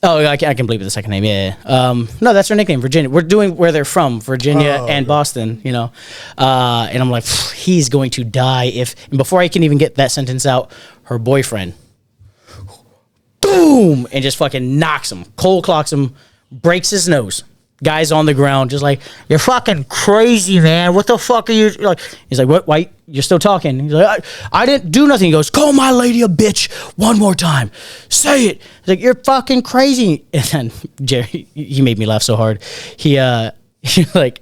Oh, I can believe it, the second name, yeah. No, that's her nickname, Virginia. We're doing where they're from, Virginia and Boston, And I'm like, he's going to die if... And before I can even get that sentence out, her boyfriend, boom, and just fucking knocks him, cold clocks him, breaks his nose. Guy's on the ground, just like, you're fucking crazy, man. What the fuck are you like? He's like, what? Why? You're still talking? He's like, I didn't do nothing. He goes, call my lady a bitch one more time. Say it. He's like, you're fucking crazy. And then Jerry, he made me laugh so hard. He's like,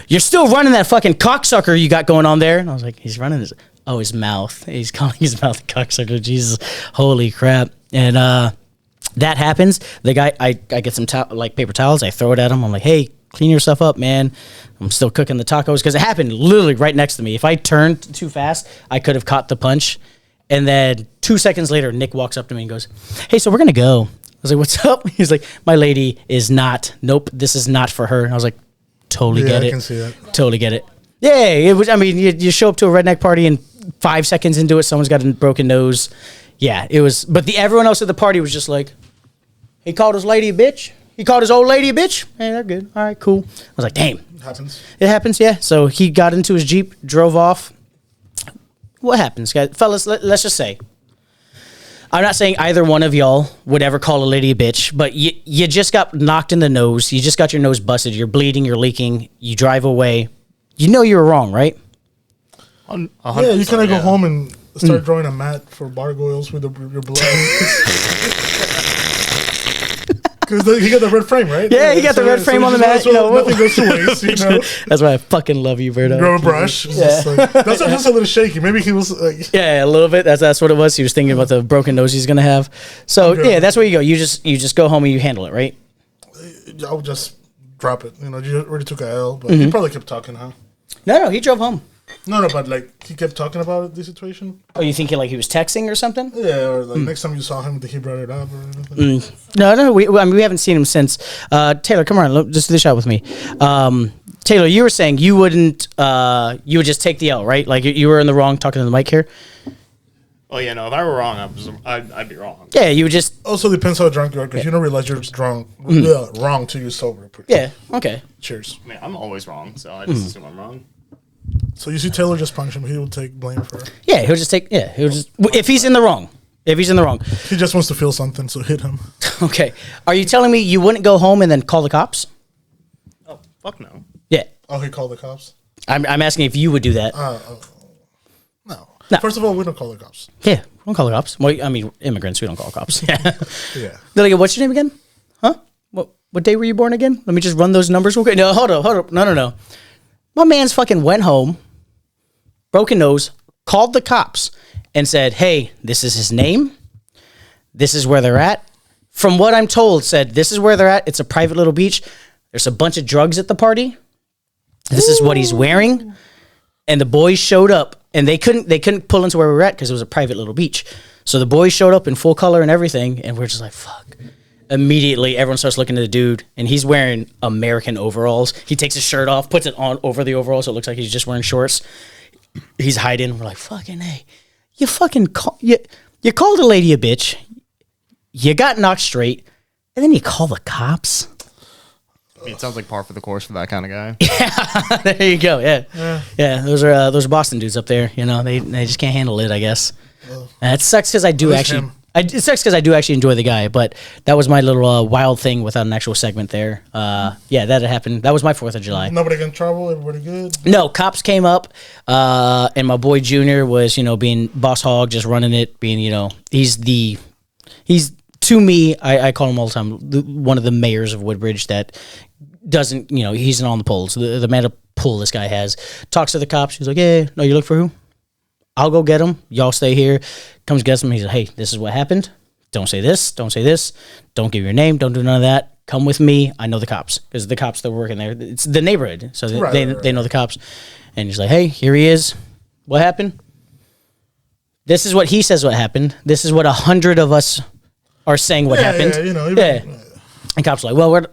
you're still running that fucking cocksucker you got going on there. And I was like, he's running his mouth. He's calling his mouth a cocksucker. Jesus, holy crap. And that happens. The guy, I get some paper towels. I throw it at him. I'm like, hey, clean yourself up, man. I'm still cooking the tacos because it happened literally right next to me. If I turned too fast, I could have caught the punch. And then 2 seconds later, Nick walks up to me and goes, hey, so we're going to go. I was like, what's up? He's like, my lady is not. Nope, this is not for her. And I was like, totally get it. I can see that. Totally get it. Yeah, it was. I mean, you show up to a redneck party and 5 seconds into it, someone's got a broken nose. Yeah, it was. But everyone else at the party was just like, he called his lady a bitch. He called his old lady a bitch. Hey, they're good. All right, cool. I was like, damn. It happens. It happens, yeah. So he got into his Jeep, drove off. What happens, guys? Fellas, let's just say. I'm not saying either one of y'all would ever call a lady a bitch, but you just got knocked in the nose. You just got your nose busted. You're bleeding. You're leaking. You drive away. You know you were wrong, right? Yeah, you kind of go home and start drawing a mat for Bargoyles with your blood. Because he got the red frame, right? Yeah, he got the red frame on the mat. Nothing goes to waste, That's why I fucking love you, Berto. Grab a brush. That's just a little shaky. Maybe he was like... Yeah, a little bit. That's what it was. He was thinking about the broken nose he's going to have. So, yeah, that's where you go. You just go home and you handle it, right? I would just drop it. You already took a L, but he probably kept talking, huh? No, he drove home. No, but like he kept talking about the situation. Oh, you thinking like he was texting or something? Yeah, or like next time you saw him, he brought it up or anything? No, we haven't seen him since. Taylor, come on, just do the shot with me. Taylor, you were saying you wouldn't, you would just take the L, right? Like you were in the wrong talking to the mic here. Oh yeah, no. If I were wrong, I'd be wrong. Yeah, you would just. Also depends how drunk you are, because you don't realize you're drunk, wrong till you're sober. Yeah. Okay. Cheers. I mean, I'm always wrong, so I just assume I'm wrong. So you see Taylor just punch him, he will take blame for it. Yeah, he'll just take. Yeah, he'll just. If he's in the wrong. He just wants to feel something, so hit him. Okay. Are you telling me you wouldn't go home and then call the cops? Oh, fuck no. Yeah. Oh, he called the cops? I'm asking if you would do that. No. No. First of all, we don't call the cops. Yeah, we don't call the cops. Well, I mean, immigrants, we don't call cops. Yeah. Yeah. They're like, what's your name again? Huh? What day were you born again? Let me just run those numbers real quick. No, hold up. No. My man's fucking went home, broken nose, called the cops, and said, hey, this is his name. This is where they're at. From what I'm told, said, this is where they're at. It's a private little beach. There's a bunch of drugs at the party. This is what he's wearing. And the boys showed up, and they couldn't pull into where we were at because it was a private little beach. So the boys showed up in full color and everything, and we're just like, fuck. Immediately, everyone starts looking at the dude, and he's wearing American overalls. He takes his shirt off, puts it on over the overalls, so it looks like he's just wearing shorts. He's hiding. We're like, fucking hey, you called a lady a bitch. You got knocked straight, and then you call the cops. It sounds like par for the course for that kind of guy. There you go. Yeah. Those are Boston dudes up there. You know, they just can't handle it, I guess. It sucks because I do actually. It sucks because I do actually enjoy the guy, but that was my little wild thing without an actual segment there. Yeah, that happened. That was my 4th of July. Nobody got in trouble. Everybody good. No, cops came up, and my boy Junior was, being boss hog, just running it, being, he's to me, I call him all the time, one of the mayors of Woodbridge that doesn't, he's on the polls. The amount of pull this guy has. Talks to the cops. He's like, yeah, no, you look for who? I'll go get him. Y'all stay here. Comes gets him. He's like, hey, this is what happened. Don't say this. Don't say this. Don't give your name. Don't do none of that. Come with me. I know the cops because the cops that were working there. It's the neighborhood, so they know the cops. And he's like, hey, here he is. What happened? This is what he says. What happened? This is what 100 of us are saying. What happened? And cops are like, well, we're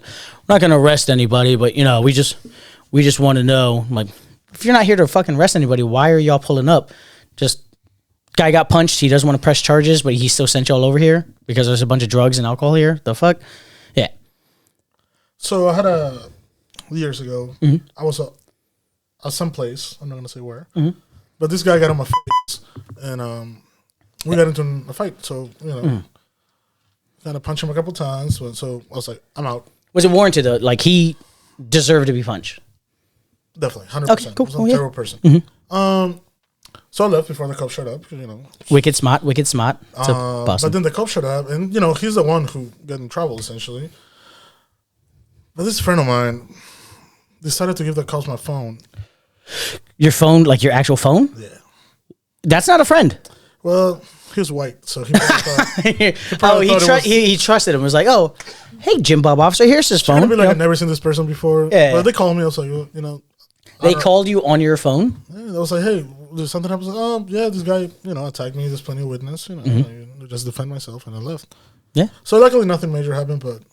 not going to arrest anybody, but we just want to know. I'm like, if you're not here to fucking arrest anybody, why are y'all pulling up? Just guy got punched. He doesn't want to press charges, but he still sent y'all over here because there's a bunch of drugs and alcohol here. The fuck? Yeah. So I had years ago, I was at some place. I'm not going to say where. But this guy got on my face, and we got into a fight. So, kind of punched him a couple times. So I was like, I'm out. Was it warranted, though? Like, he deserved to be punched? Definitely, 100%. Okay, cool. He was a terrible person. So I left before the cop showed up. Wicked smart. It's a but then the cop showed up, and he's the one who got in trouble essentially. But this friend of mine decided to give the cops my phone. Your phone, like your actual phone? Yeah. That's not a friend. Well, he was white, so he thought he trusted him. It was like, oh, hey, Jim Bob officer, here's his phone. I'd be like, I've never seen this person before. Yeah. But they called me. I was like, They called you on your phone? Yeah, I was like, hey, there's something happened. I was like, oh, yeah, this guy, attacked me. There's plenty of witness. I just defend myself, and I left. Yeah. So luckily nothing major happened, but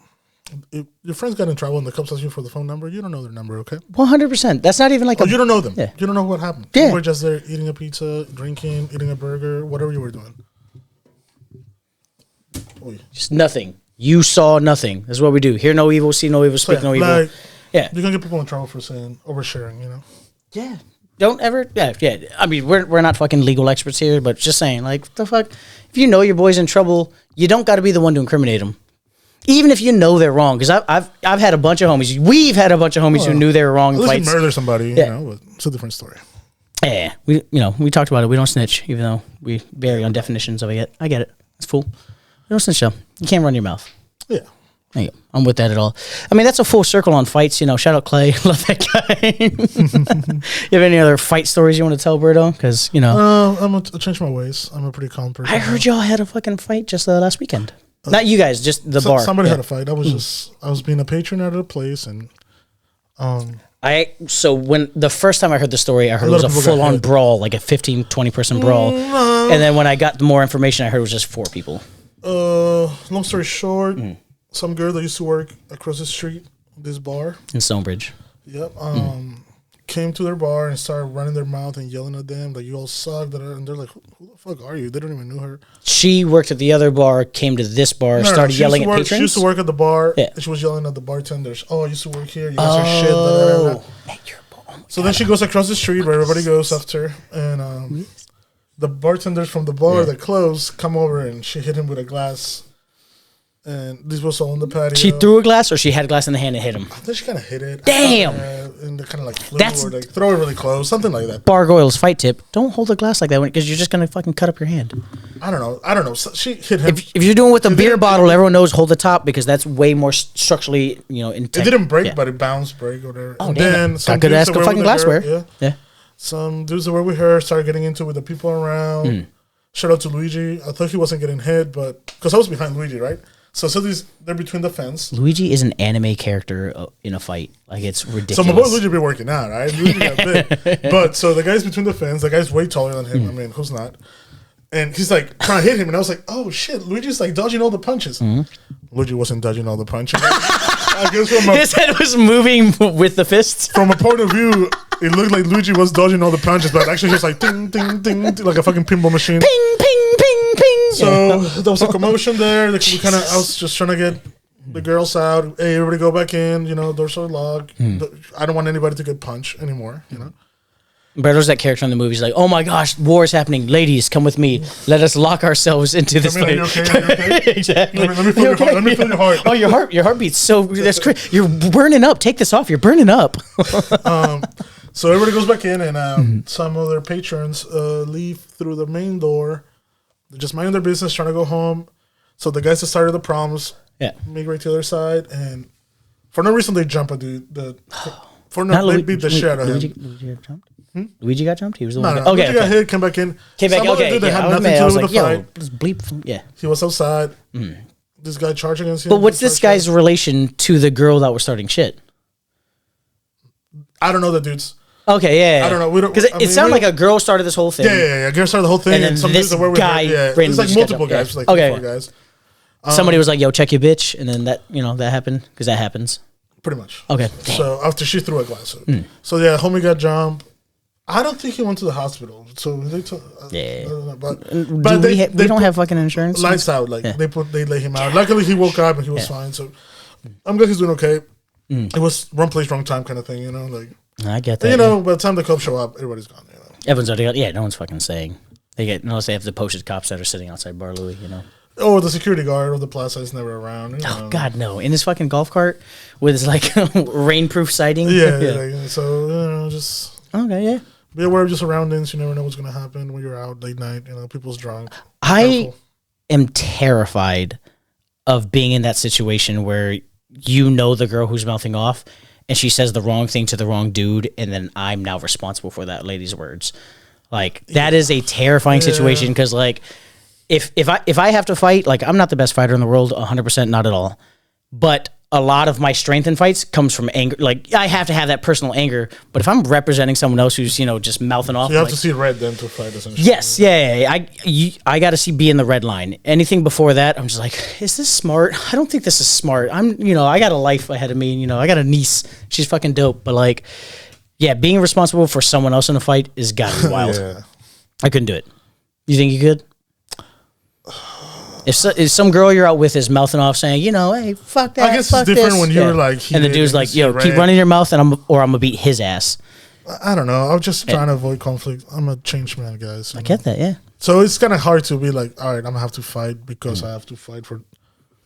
if your friends got in trouble and the cops ask you for the phone number, you don't know their number, okay? 100%. That's not even like you don't know them. Yeah. You don't know what happened. Yeah. You were just there eating a pizza, drinking, eating a burger, whatever you were doing. Just nothing. You saw nothing. That's what we do. Hear no evil, see no evil, speak no evil. Like, yeah. You can get people in trouble for saying oversharing, Yeah. Don't ever, yeah. I mean, we're not fucking legal experts here, but just saying, like, what the fuck? If you know your boy's in trouble, you don't got to be the one to incriminate him. Even if you know they're wrong, because I've had a bunch of homies. We've had a bunch of homies who knew they were wrong in fights. Murder somebody, but it's a different story. Yeah, we talked about it. We don't snitch, even though we vary on definitions of it. I get it. It's cool. We don't snitch though. You can't run your mouth. Yeah. There you go. I'm with that at all. I mean, that's a full circle on fights. Shout out Clay. Love that guy. You have any other fight stories you want to tell, Berto? Because I changed my ways. I'm a pretty calm person. I heard y'all had a fucking fight just last weekend. Not you guys, just the bar. Somebody had a fight. I was being a patron at a place, and so when the first time I heard the story, I heard it was a full-on brawl, like a 15, 20-person brawl. And then when I got more information, I heard it was just 4 people. Long story short, some girl that used to work across the street, this bar in Stonebridge. Yep. Came to their bar and started running their mouth and yelling at them like, you all suck. And they're like, who the fuck are you? They don't even know her. She worked at the other bar, came to this bar, started yelling at patrons? She used to work at the bar. Yeah. And she was yelling at the bartenders. Oh, I used to work here. You guys are shit. Blah, blah, blah. So then she goes across the street where everybody goes after. And the bartenders from the bar that closed come over and she hit him with a glass. And this was all on the patio. She threw a glass, or she had a glass in the hand and hit him? I think she kind of hit it. Damn! And they kind of like flew or like throw it really close, something like that. Bargoyles fight tip: don't hold a glass like that because you're just gonna fucking cut up your hand. I don't know. So she hit him. If you're doing with a beer bottle, everyone knows hold the top because that's way more structurally, intact. It didn't break, but it bounced break or whatever. Oh, and damn! Got good ass fucking glassware. Yeah. Some dudes that were with her started getting into it with the people around. Shout out to Luigi. I thought he wasn't getting hit, but because I was behind Luigi, right? So they're between the fence. Luigi is an anime character in a fight. Like, it's ridiculous. So my boy Luigi be working out, right? Luigi got big. But so the guy's between the fence. The guy's way taller than him. I mean, who's not? And he's like trying to hit him. And I was like, oh shit, Luigi's like dodging all the punches. Luigi wasn't dodging all the punches. I guess his head was moving with the fists. From a point of view, it looked like Luigi was dodging all the punches, but actually just like ding, ding, ding, like a fucking pinball machine. Ping, ping, ping, ping. So there was a commotion there. I was just trying to get The girl's out. Hey, everybody go back in. Doors are locked. I don't want anybody to get punched anymore. Berto's that character in the movie. He's like, oh my gosh, war is happening. Ladies, come with me. Let us lock ourselves into this fight. Are you okay? Exactly. Let me feel your heart. Let me feel your heart. Oh, your heartbeat's so that's crazy. You're burning up. Take this off. You're burning up. So everybody goes back in, and some of their patrons leave through the main door. They're just minding their business, trying to go home. So the guys that started the problems migrate to the other side, and for no reason they jump at they beat the shit out of him. Luigi got jumped? Luigi got jumped? He was the No, one. Luigi got hit, came back in. Came back. Some other Okay. dude that had I was nothing to do with like, the fight. this bleep. Yeah. He was outside. This guy charged against him. But what's this guy's relation to the girl that was starting shit? I don't know the dudes. Okay, yeah. I don't know. We don't Because it sounded like a girl started this whole thing. Yeah. Girl started the whole thing, And then some this dudes that were with guy her. Yeah, randomly it's like just got multiple jumped. guys, like Okay. 4 guys. Somebody was like, "Yo, check your bitch," and then that happened because that happens. Pretty much. Okay. So after she threw a glass. So yeah, homie got jumped. I don't think he went to the hospital. So they took. Yeah. But we they don't put have fucking insurance. lights out. Like they lay him out. Luckily he woke up and he was fine. So I'm glad he's doing okay. It was wrong place, wrong time kind of thing. Like. I get that. And, by the time the cops show up, everybody's gone. Everyone's already got. Yeah, no one's fucking saying. They get unless they have the posted cops that are sitting outside Bar Louie. Oh, the security guard of the plaza is never around. Oh God, no! In his fucking golf cart with his like rainproof siding. Yeah. So just Okay, yeah. be aware of your surroundings. You never know what's gonna happen when you're out late night. People's drunk. I am terrified of being in that situation where the girl who's mouthing off and she says the wrong thing to the wrong dude, and then I'm now responsible for that lady's words. Like that is a terrifying situation because like. If I have to fight, like I'm not the best fighter in the world, 100%, not at all. But a lot of my strength in fights comes from anger. Like I have to have that personal anger. But if I'm representing someone else who's just mouthing off, you have to see red then to fight. Essentially. Yes, I got to be in the red line. Anything before that, I'm just like, is this smart? I don't think this is smart. I got a life ahead of me. I got a niece. She's fucking dope. But like, yeah, being responsible for someone else in a fight is gotta be wild. I couldn't do it. You think you could? If some girl you're out with is mouthing off saying, hey, fuck that. I guess fuck it's different this. when you're like, and the dude's like, yo, keep running your mouth, and I'm gonna beat his ass. I don't know. I'm just trying to avoid conflict. I'm a changed man, guys. I get that, yeah. So it's kind of hard to be like, all right, I'm gonna have to fight because I have to fight for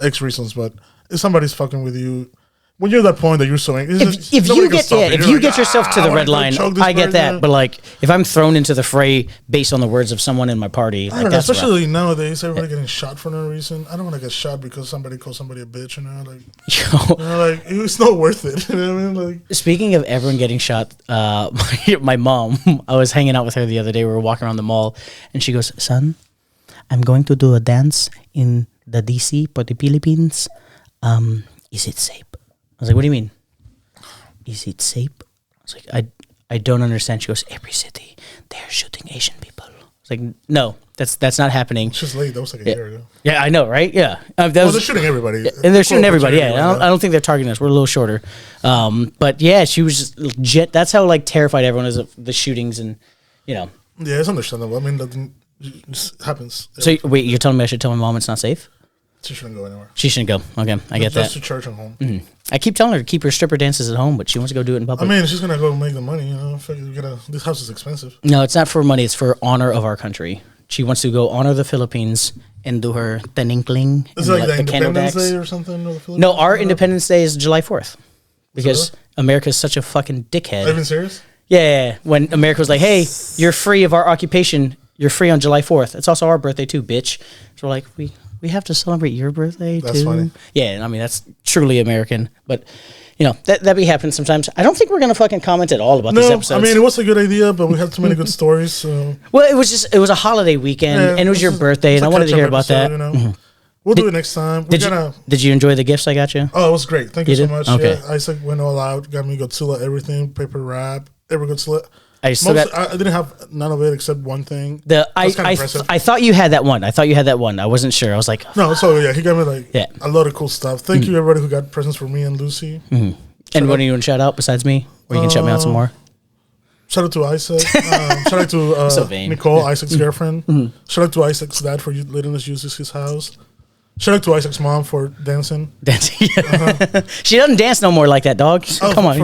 X reasons. But if somebody's fucking with you, when you're at that point that you're so angry, if you get yourself to the red line, I get that. But like, if I'm thrown into the fray based on the words of someone in my party, I don't know, especially nowadays, everybody getting shot for no reason. I don't want to get shot because somebody calls somebody a bitch. Like it's not worth it. You know what I mean? Like, speaking of everyone getting shot, my mom, I was hanging out with her the other day. We were walking around the mall, and she goes, "Son, I'm going to do a dance in the DC for the Philippines. Is it safe?" I was like, "What do you mean? Is it safe?" I was like, I don't understand. She goes, "Every city, they're shooting Asian people." I was like, "No, that's not happening." It's just late. That was like a year ago. Yeah, I know, right? Yeah. They're shooting everybody. And they're shooting everybody, yeah. I don't think they're targeting us. We're a little shorter. But yeah, she was just legit. That's how like terrified everyone is of the shootings and, Yeah, it's understandable. I mean, that just happens. So wait, you're telling me I should tell my mom it's not safe? She shouldn't go anywhere. She shouldn't go. Okay, I get that. Just to church and home. Mm-hmm. I keep telling her to keep her stripper dances at home, but she wants to go do it in public. I mean, she's gonna go make the money. This house is expensive. No, it's not for money. It's for honor of our country. She wants to go honor the Philippines and do her teninkling. It's like the Independence Day or something. No, our Independence Day is July 4th because America is such a fucking dickhead. Are you even serious? Yeah, when America was like, "Hey, you're free of our occupation. You're free on July 4th. It's also our birthday too, bitch." So we're like, we have to celebrate your birthday too. That's funny. Yeah, I mean that's truly American, but that be happening sometimes. I don't think we're gonna fucking comment at all about these episodes. I mean it was a good idea, but we had too many good stories. So well, it was a holiday weekend, and it was your birthday, and I wanted to hear about that. We'll do it next time. Did you enjoy the gifts I got you? Oh, it was great. Thank you so much. Okay. Yeah, Isaac went all out, got me Godzilla, everything, paper wrap, every Godzilla. I didn't have none of it except one thing. I thought you had that one. I wasn't sure. I was like, no. So yeah, he got me a lot of cool stuff. Thank you everybody who got presents for me and Lucy. Anyone you want to shout out besides me, or you can shout me out some more? Shout out to Isaac. Shout out to so vain. Nicole, Isaac's girlfriend. Shout out to Isaac's dad for letting us use his house. Shout out to Isaac's mom for dancing. Dancing. She doesn't dance no more like that, dog. Come on,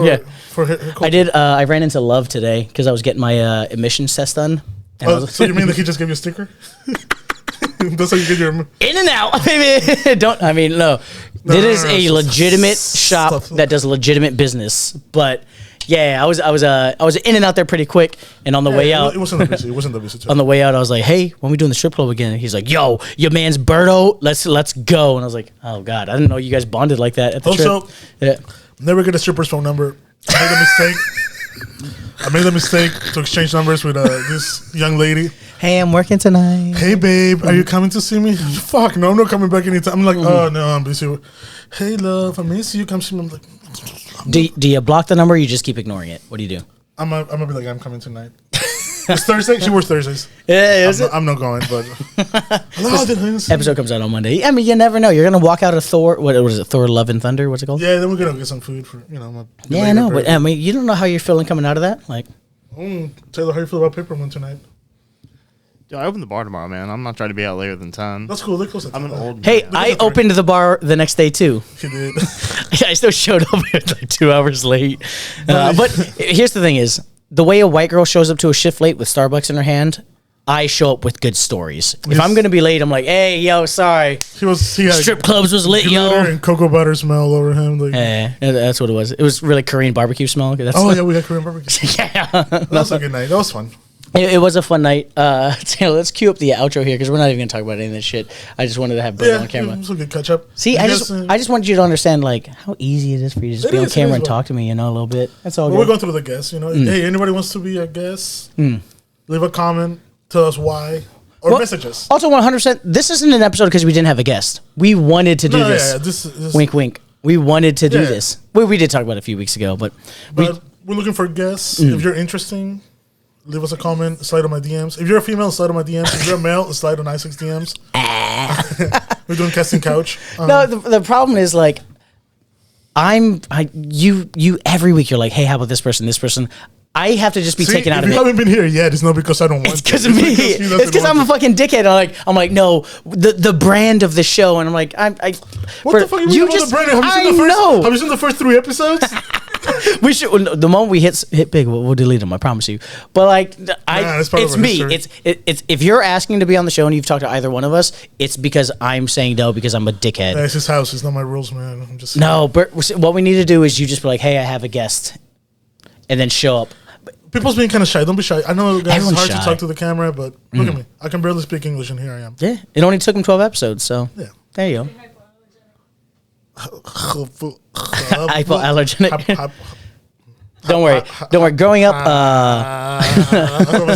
For her I did. I ran into Love today because I was getting my emissions test done. So you mean that he just gave you a sticker? That's how you get your in and out, baby. Don't. I mean, no. It is a legitimate shop that does legitimate business, but. Yeah, I was in and out there pretty quick, and on the way out, it wasn't that busy. It wasn't that busy. Too. On the way out, I was like, "Hey, when we doing the strip club again?" And he's like, "Yo, your man's Berto, let's go." And I was like, "Oh God, I didn't know you guys bonded like that at the trip." Yeah. Never get a stripper's phone number. I made a mistake to exchange numbers with this young lady. Hey, I'm working tonight. Hey, babe, are you coming to see me? Fuck, no, I'm not coming back anytime. I'm like, oh no, I'm busy. Hey, love, I miss you. Come see me. I'm like. Do you block the number or you just keep ignoring it? What do you do? I'm gonna be like, I'm coming tonight. It's Thursday. She works Thursdays. Yeah, I'm not going, but episode comes out on Monday. I mean, you never know. You're gonna walk out of Thor. What was it? Thor: Love and Thunder. What's it called? Yeah, then we're gonna get some food for Yeah, I know, but I mean, you don't know how you're feeling coming out of that. Like, Taylor, how you feel about Peppermint tonight? Yo, I open the bar tomorrow, man. I'm not trying to be out later than 10. That's cool. They're close. I'm an old. Hey, I opened the bar the next day too. You did. I still showed up like 2 hours late. But here's the thing: is the way a white girl shows up to a shift late with Starbucks in her hand. I show up with good stories. If I'm gonna be late, I'm like, "Hey, yo, sorry." He had strip clubs was lit, yo. And cocoa butter smell over him. Like, that's what it was. It was really Korean barbecue smell. Yeah, we had Korean barbecue. Yeah, that was a good night. That was fun. It was a fun night. Let's cue up the outro here because we're not even going to talk about any of this shit. I just wanted to have Bert on camera. It was a good catch up. See, I just wanted you to understand like how easy it is for you to just be on camera and talk to me, a little bit. That's all. We're going through the guests, Hey, anybody wants to be a guest? Leave a comment. Tell us why. Or message us. Also, 100%. This isn't an episode because we didn't have a guest. We wanted to do this. Yeah, this. Wink, wink. We wanted to do this. We did talk about it a few weeks ago, but we're looking for guests. If you're interesting. Leave us a comment, slide on my DMs. If you're a female, slide on my DMs. If you're a male, slide on Isaac's DMs. We're doing casting couch. No, the problem is like, you every week you're like, hey, how about this person? I have to just be taken out of it. If you haven't been here yet, it's not because I don't want to. It's because of me. It's because I'm a fucking dickhead. I'm like, no, the brand of the show, and I'm like, what the fuck you just the brand? Have you seen the first 3 episodes? We should. The moment we hit big, we'll delete them. I promise you. But like, it's me. It's if you're asking to be on the show and you've talked to either one of us, it's because I'm saying no because I'm a dickhead. It's his house. It's not my rules, man. I'm just no. But what we need to do is you just be like, hey, I have a guest, and then show up. People's being kind of shy. Don't be shy. I know guys, it's hard to talk to the camera, but look at me. I can barely speak English, and here I am. Yeah, it only took him 12 episodes, so yeah. There you go. Hypoallergenic. Don't worry. Growing up,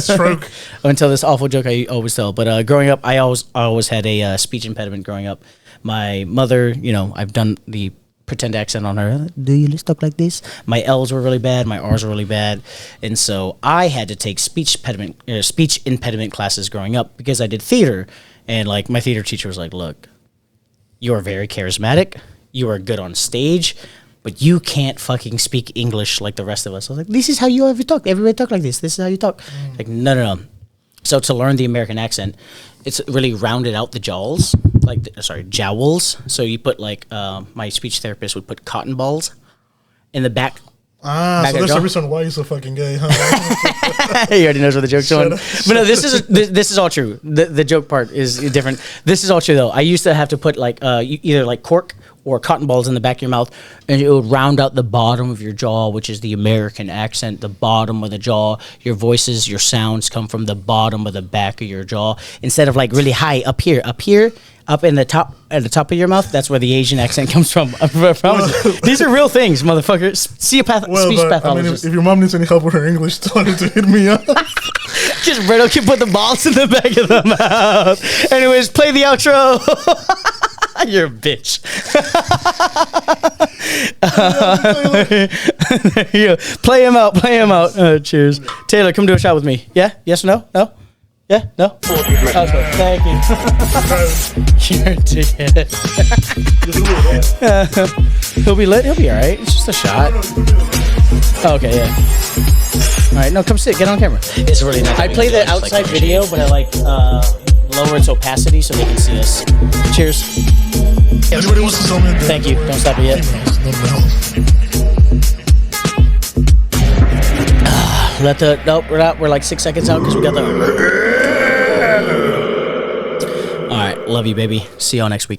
stroke. Until this awful joke I always tell, but growing up, I always had a speech impediment. Growing up, my mother, I've done the pretend accent on her. Do you talk like this? My L's were really bad. My R's were really bad, and so I had to take speech impediment classes growing up because I did theater, and like my theater teacher was like, "Look, you are very charismatic. You are good on stage." But you can't fucking speak English like the rest of us. I was like, this is how you ever talk. Everybody talk like this. This is how you talk. Like, no. So to learn the American accent, it's really rounded out the jowls. Jowls. So you put like, my speech therapist would put cotton balls in the back. So there's a reason why you're so fucking gay, huh? He already knows where the joke's going. But no, this is all true. The joke part is different. This is all true though. I used to have to put like either like cork or cotton balls in the back of your mouth, and it would round out the bottom of your jaw, which is the American accent, the bottom of the jaw. Your voices, your sounds come from the bottom of the back of your jaw instead of like really high up here, up in the top at the top of your mouth. That's where the Asian accent comes from. I promise you. These are real things, motherfucker. Speech pathologist. I mean, if your mom needs any help with her English, tell her to hit me up. Just Berto can put the balls in the back of the mouth. Anyways, play the outro. You're a bitch. Play him out. Cheers. Taylor, come do a shot with me. Yeah? Yes or no? No? Yeah? No? Okay, thank you. You're a dickhead. He'll be lit. He'll be all right. It's just a shot. Okay, yeah. All right, no, come sit. Get on camera. It's really not. I play the outside video, but I like lower its opacity so they can see us. Cheers. Anybody wants to tell me? Thank you. Don't stop it yet. Nope, we're not. We're like 6 seconds out because we got the. All right, love you, baby. See y'all next week.